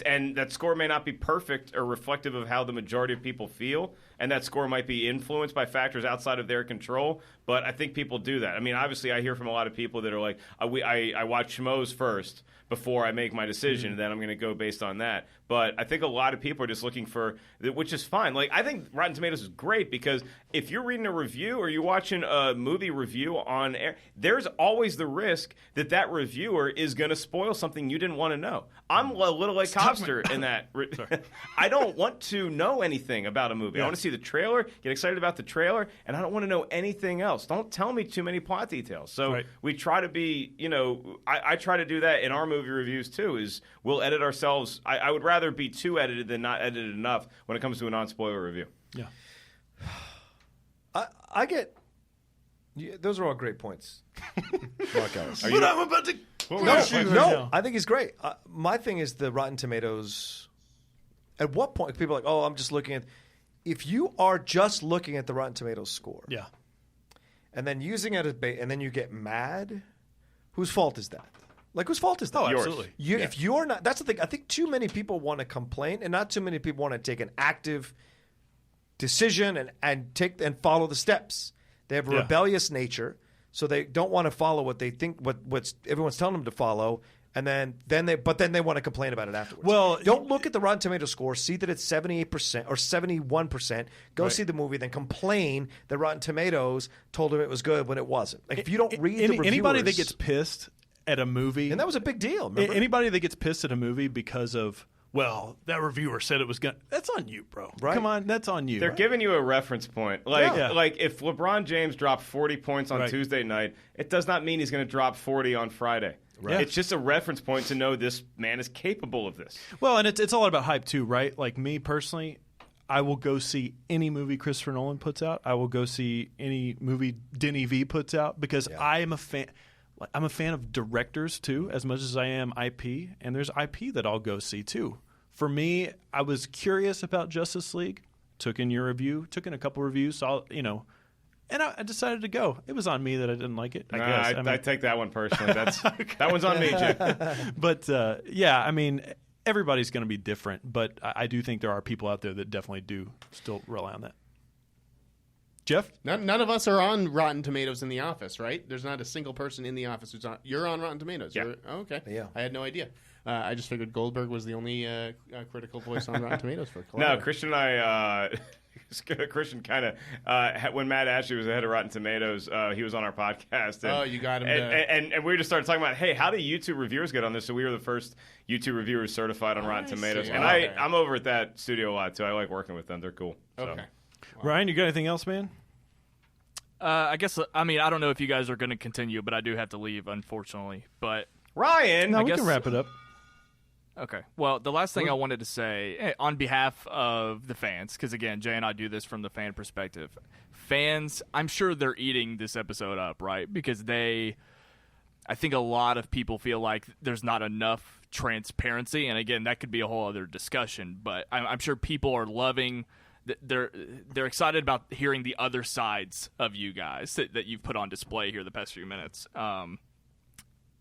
F: and that score may not be perfect or reflective of how the majority of people feel, and that score might be influenced by factors outside of their control. But I think people do that. I mean, obviously, I hear from a lot of people that are like, I watch schmoes first before I make my decision, and then I'm going to go based on that. But I think a lot of people are just looking for, which is fine. Like, I think Rotten Tomatoes is great because if you're reading a review or you're watching a movie review on air, there's always the risk that that reviewer is going to spoil something you didn't want to know. I'm a little like Cobster in that. I don't want to know anything about a movie. I want to see the trailer, get excited about the trailer, and I don't want to know anything else. Don't tell me too many plot details. So we try to be, I try to do that in our movie reviews too, is we'll edit ourselves. I would rather be too edited than not edited enough when it comes to a non-spoiler review.
G: Yeah. I get... those are all great points. Mark Ellis.
B: But I'm about to...
G: No, I think he's great. My thing is the Rotten Tomatoes. At what point people are like, I'm just looking at... If you are just looking at the Rotten Tomatoes score, and then using it as bait, and then you get mad, whose fault is that? Like, whose fault is that?
B: Oh, absolutely.
G: If you're not... That's the thing. I think too many people want to complain, and not too many people want to take an active decision and follow the steps. They have a rebellious nature, so they don't want to follow what they think, what everyone's telling them to follow, and then they want to complain about it afterwards.
B: Well,
G: don't look at the Rotten Tomatoes score, see that it's 78% or 71%, go see the movie, then complain that Rotten Tomatoes told them it was good when it wasn't. Like, if you don't read the reviewers...
B: Anybody that gets pissed at a movie...
G: And that was a big deal, remember?
B: Anybody that gets pissed at a movie because of... Well, that reviewer said it was going to... That's on you, bro.
G: Right?
B: Come on, that's on you.
F: They're giving you a reference point. Like if LeBron James dropped 40 points on Tuesday night, it does not mean he's going to drop 40 on Friday. Right. It's just a reference point to know this man is capable of this.
B: Well, and it's all about hype too, right? Like me personally, I will go see any movie Christopher Nolan puts out. I will go see any movie Denny V puts out because I am a fan... I'm a fan of directors, too, as much as I am IP, and there's IP that I'll go see, too. For me, I was curious about Justice League, took in your review, took in a couple reviews, saw, and I decided to go. It was on me that I didn't like it, I guess.
F: I take that one personally. That one's on me, Jim.
B: But, everybody's going to be different, but I do think there are people out there that definitely do still rely on that. Jeff?
H: None of us are on Rotten Tomatoes in the office, right? There's not a single person in the office who's on. You're on Rotten Tomatoes.
F: Yeah.
H: Okay.
G: Yeah.
H: I had no idea. I just figured Goldberg was the only critical voice on Rotten Tomatoes for Collider.
F: No, Christian and I... Christian kind of, when Matt Ashley was the head of Rotten Tomatoes, he was on our podcast. And,
H: you got him.
F: And we just started talking about, hey, how do YouTube reviewers get on this? So we were the first YouTube reviewers certified on Rotten Tomatoes. And I'm over at that studio a lot, too. I like working with them. They're cool.
H: Okay.
F: So.
B: Wow. Ryan, you got anything else, man?
A: I guess, I don't know if you guys are going to continue, but I do have to leave, unfortunately. But
F: Ryan!
B: No, we can wrap it up.
A: Okay. Well, the last thing I wanted to say, on behalf of the fans, because, again, Jay and I do this from the fan perspective. Fans, I'm sure they're eating this episode up, right? Because I think a lot of people feel like there's not enough transparency. And, again, that could be a whole other discussion. But I'm sure people are loving... They're excited about hearing the other sides of you guys that you've put on display here the past few minutes.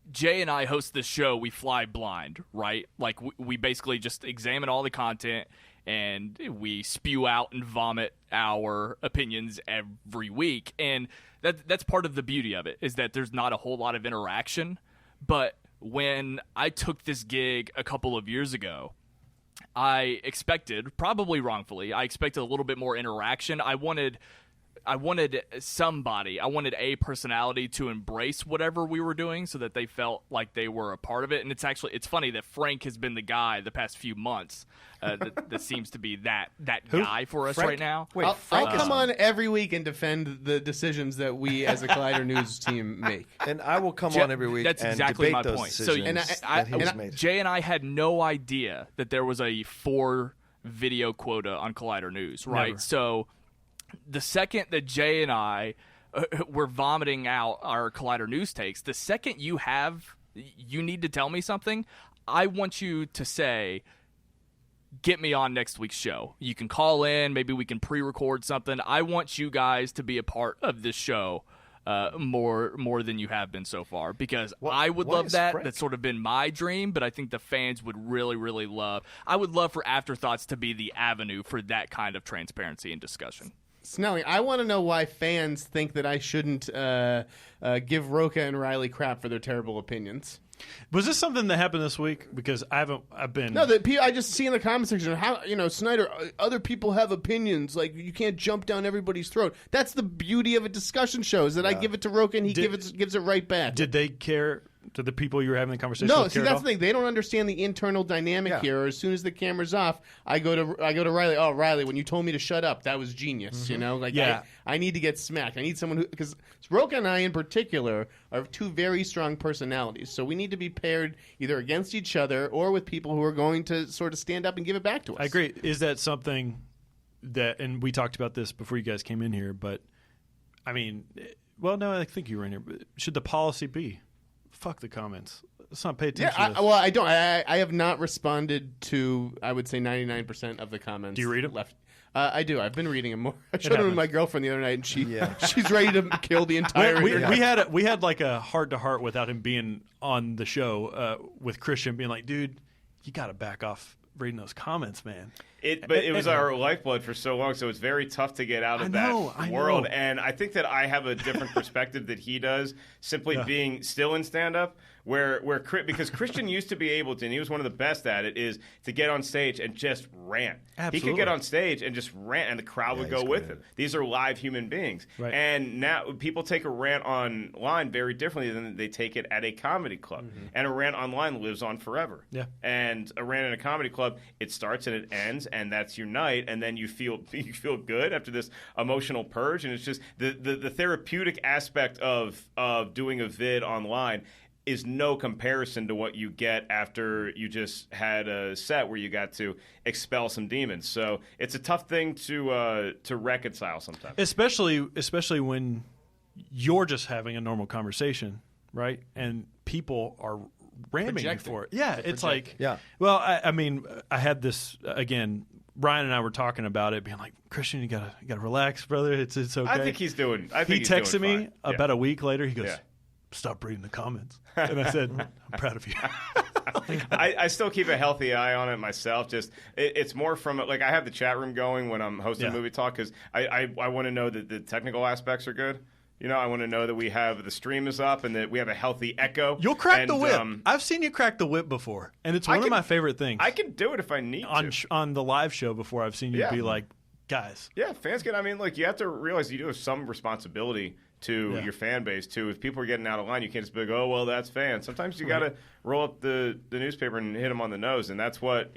A: Jay and I host this show. We fly blind, right? Like we basically just examine all the content and we spew out and vomit our opinions every week. And that's part of the beauty of it, is that there's not a whole lot of interaction. But when I took this gig a couple of years ago, I expected, probably wrongfully, I expected a little bit more interaction. I wanted somebody, I wanted a personality to embrace whatever we were doing so that they felt like they were a part of it. And it's funny that Frank has been the guy the past few months that seems to be that guy for us
G: Frank?
A: right now.
H: Wait, I'll come on every week and defend the decisions that we as a Collider News team make.
G: And I will come on every week
A: That's
G: and
A: exactly
G: debate
A: my
G: those
A: point.
G: decisions that he's made.
A: Jay and I had no idea that there was a 4 video quota on Collider News, right?
B: Never.
A: So the second that Jay and I were vomiting out our Collider News takes, the second you need to tell me something, I want you to say, get me on next week's show. You can call in, maybe we can pre-record something. I want you guys to be a part of this show more than you have been so far, because I would love that.
G: Frank?
A: That's sort of been my dream, but I think the fans would really, really love. I would love for Afterthoughts to be the avenue for that kind of transparency and discussion.
H: Snelling, I want to know why fans think that I shouldn't give Roca and Riley crap for their terrible opinions.
B: Was this something that happened this week? Because I've been
H: No, I just see in the comment section how Snyder. Other people have opinions. Like, you can't jump down everybody's throat. That's the beauty of a discussion show. Is that I give it to Roca and he gives it right back.
B: Did they care? To the people you were having the conversation
H: No,
B: with?
H: see, that's the thing. They don't understand the internal dynamic here. As soon as the camera's off, I go to Riley. Oh, Riley, when you told me to shut up, that was genius. I need to get smacked. I need someone who, because Roca and I in particular are 2 very strong personalities. So we need to be paired either against each other or with people who are going to sort of stand up and give it back to us.
B: I agree. Is that something that, and we talked about this before you guys came in here, but I mean, well, no, I think you were in here. But should the policy be, fuck the comments, let's not pay attention to this?
H: Well, I don't. I have not responded to, I would say, 99% of the comments.
B: Do you read them?
H: Left. I do. I've been reading them more. I showed them to my girlfriend the other night, and she's ready to kill the entire internet.
B: We had like a heart-to-heart without him being on the show with Christian being like, dude, you got to back off reading those comments, man.
F: But it was our lifeblood for so long, so it's very tough to get out of that world. And I think that I have a different perspective that he does, simply being still in stand-up, because Christian used to be able to, and he was one of the best at it, is to get on stage and just rant.
B: Absolutely.
F: He could get on stage and just rant, and the crowd would go with him. These are live human beings. Right. And now people take a rant online very differently than they take it at a comedy club. Mm-hmm. And a rant online lives on forever. Yeah. And a rant in a comedy club, it starts and it ends, and that's your night, and then you feel good after this emotional purge, and it's just the therapeutic aspect of doing a vid online is no comparison to what you get after you just had a set where you got to expel some demons. So it's a tough thing to reconcile sometimes,
B: especially when you're just having a normal conversation, right? And people are ramming you for it. Yeah, it's like, well, I mean, I had this again. Ryan and I were talking about it, being like, Christian, you gotta relax, brother. It's okay.
F: I think he's doing.
B: He texted me about a week later. He goes, stop reading the comments, and I said, I'm proud of you.
F: I still keep a healthy eye on it myself. Just it's more from like I have the chat room going when I'm hosting Movie Talk, because I want to know that the technical aspects are good. I want to know that we have the stream is up and that we have a healthy echo.
B: You'll crack the whip. I've seen you crack the whip before, and it's one of my favorite things.
F: I can do it if I need to.
B: On the live show before, I've seen you be like, guys.
F: Yeah, fans get. I mean, look, you have to realize you do have some responsibility to your fan base too. If people are getting out of line, you can't just be like, oh well, that's fans. Sometimes you got to roll up the newspaper and hit them on the nose, and that's what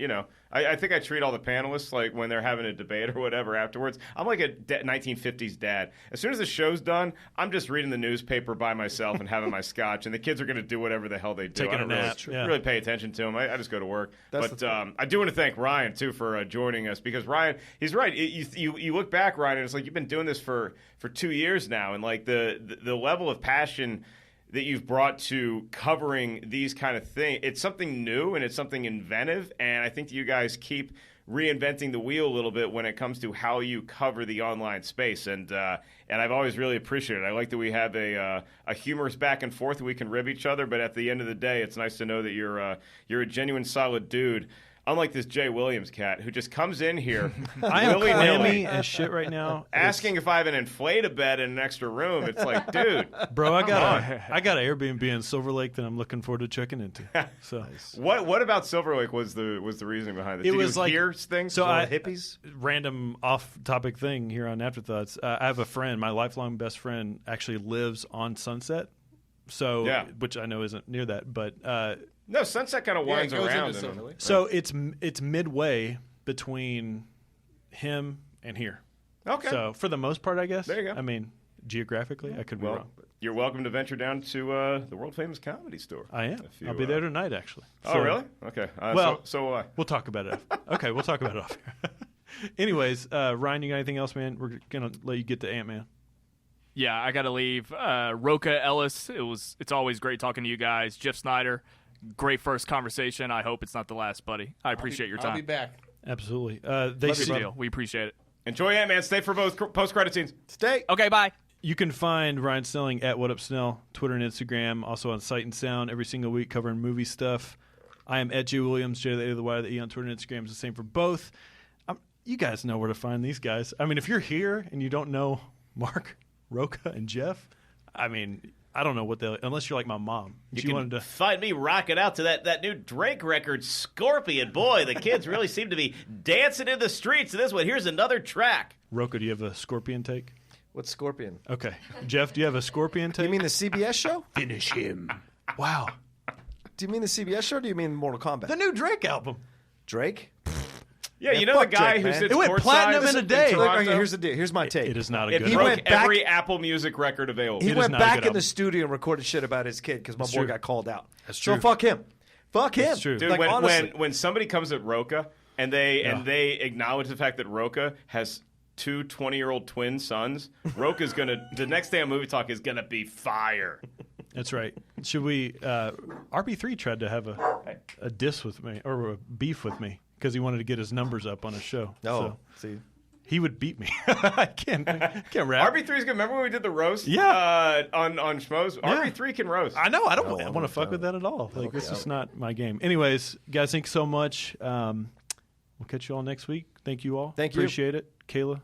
F: I think I treat all the panelists like when they're having a debate or whatever afterwards. I'm like a 1950s dad. As soon as the show's done, I'm just reading the newspaper by myself and having my scotch, and the kids are going to do whatever the hell they do.
B: Taking
F: I don't
B: a nap.
F: really pay attention to them. I just go to work. But I do want to thank Ryan too for joining us, because Ryan, he's right. You look back, Ryan, and it's like you've been doing this for 2 years now, and like the level of passion that you've brought to covering these kind of things, it's something new and it's something inventive, and I think that you guys keep reinventing the wheel a little bit when it comes to how you cover the online space, and I've always really appreciated it. I like that we have a humorous back and forth, and we can rib each other, but at the end of the day, it's nice to know that you're a genuine, solid dude. Unlike this Jay Williams cat who just comes in here
B: I am
F: willy-nilly
B: clammy as shit right now.
F: asking if I have an inflate-a-bed in an extra room. It's like, dude.
B: Bro, I got an Airbnb in Silver Lake that I'm looking forward to checking into. So
F: What about Silver Lake was the reasoning behind this?
B: It
F: Did
B: was
F: you
B: like
F: hear things?
B: So
G: hippies?
B: Random off-topic thing here on Afterthoughts. I have a friend, my lifelong best friend, actually lives on Sunset. So, which I know isn't near that, but
F: no, Sunset kind of winds around.
B: So it's midway between him and here.
F: Okay.
B: So for the most part, I guess.
F: There you go.
B: I mean, geographically, I could be wrong. But.
F: You're welcome to venture down to the world famous Comedy Store.
B: I am. I'll be there tonight, actually.
F: Oh, really? Okay. So will I.
B: We'll talk about it. Okay, we'll talk about it off here. Anyways, Ryan, you got anything else, man? We're gonna let you get to Ant-Man.
A: Yeah, I got to leave. Rocha Ellis, it's always great talking to you guys. Jeff Sneider, great first conversation. I hope it's not the last, buddy. I appreciate your time.
H: I'll be back.
B: Absolutely.
A: We appreciate it.
F: Enjoy Ant-Man. Stay for both post-credit scenes.
G: Stay.
A: Okay, bye.
B: You can find Ryan Snelling at What Up Snell, Twitter and Instagram, also on Sight and Sound every single week covering movie stuff. I am at Jay Williams, J the A to the Y to the E on Twitter and Instagram is the same for both. You guys know where to find these guys. I mean, if you're here and you don't know Mark, Roca, and Jeff, I mean, I don't know what they'll, unless you're like my mom.
I: You can find me rocking out to that new Drake record, Scorpion. Boy, the kids really seem to be dancing in the streets to this one. Here's another track.
B: Roca, do you have a Scorpion take?
G: What's Scorpion?
B: Okay. Jeff, do you have a Scorpion take?
G: You mean the CBS show?
B: Finish him. Wow.
G: Do you mean the CBS show or do you mean Mortal Kombat?
B: The new Drake album.
G: Drake?
F: Yeah, you know the guy
G: Drake,
F: who sits
B: it went platinum in a day.
G: Okay, here's the deal. Here's my take.
B: It is not a good.
F: He broke every Apple Music record available.
G: He went back in the studio and recorded shit about his kid because my boy got called out.
B: That's true.
G: So fuck him. Fuck him.
B: That's true.
F: Dude,
G: like,
F: when somebody comes at Roca and they acknowledge the fact that Roca has two 20-year-old twin sons, Roca's the next day on Movie Talk is gonna be fire.
B: That's right. Should we? RB3 tried to have a diss with me or a beef with me because he wanted to get his numbers up on his show.
G: No,
B: see, he would beat me. I can't rap.
F: RB3's good. Remember when we did the roast?
B: Yeah.
F: On Schmoes? Yeah. RB3 can roast.
B: I know. I don't want to fuck with that at all. Like this is not my game. Anyways, guys, thanks so much. We'll catch you all next week. Thank you all.
G: Thank you.
B: Appreciate it. Kayla,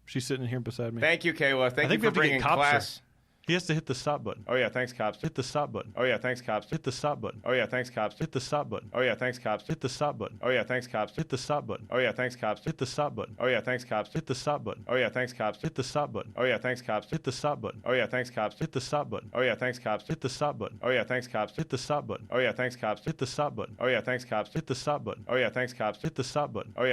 B: she's sitting here beside me.
F: Thank you, Kayla. Thank you for bringing class.
B: He has to hit the stop button.
F: Oh, yeah, thanks, Cops.
B: Hit the stop button.
F: Oh, yeah, thanks, Cops.
B: Hit the stop button.
F: Oh, yeah, thanks, Cops.
B: Hit the stop button.
F: Oh, yeah, thanks, Cops.
B: Hit the stop button.
F: Oh, yeah, thanks, Cops.
B: Hit the stop button.
F: Oh, yeah, thanks, Cops.
B: Hit the stop button.
F: Oh, yeah, thanks, Cops.
B: Hit the stop button.
F: Oh, yeah, thanks, Cops.
B: Hit the stop button.
F: Oh, yeah, thanks, Cops.
B: Hit the stop button.
F: Oh, yeah, thanks, Cops.
B: Hit the stop button.
F: Oh, yeah, thanks, Cops.
B: Hit the stop button.
F: Oh, yeah, thanks, Cops.
B: Hit the stop button.
F: Oh, yeah, thanks, Cops.
B: Hit the stop button.
F: Oh, yeah, thanks, Cops.
B: Hit the stop button.
F: Oh, yeah, thanks, Cops.
B: Hit the stop button.
F: Oh, yeah.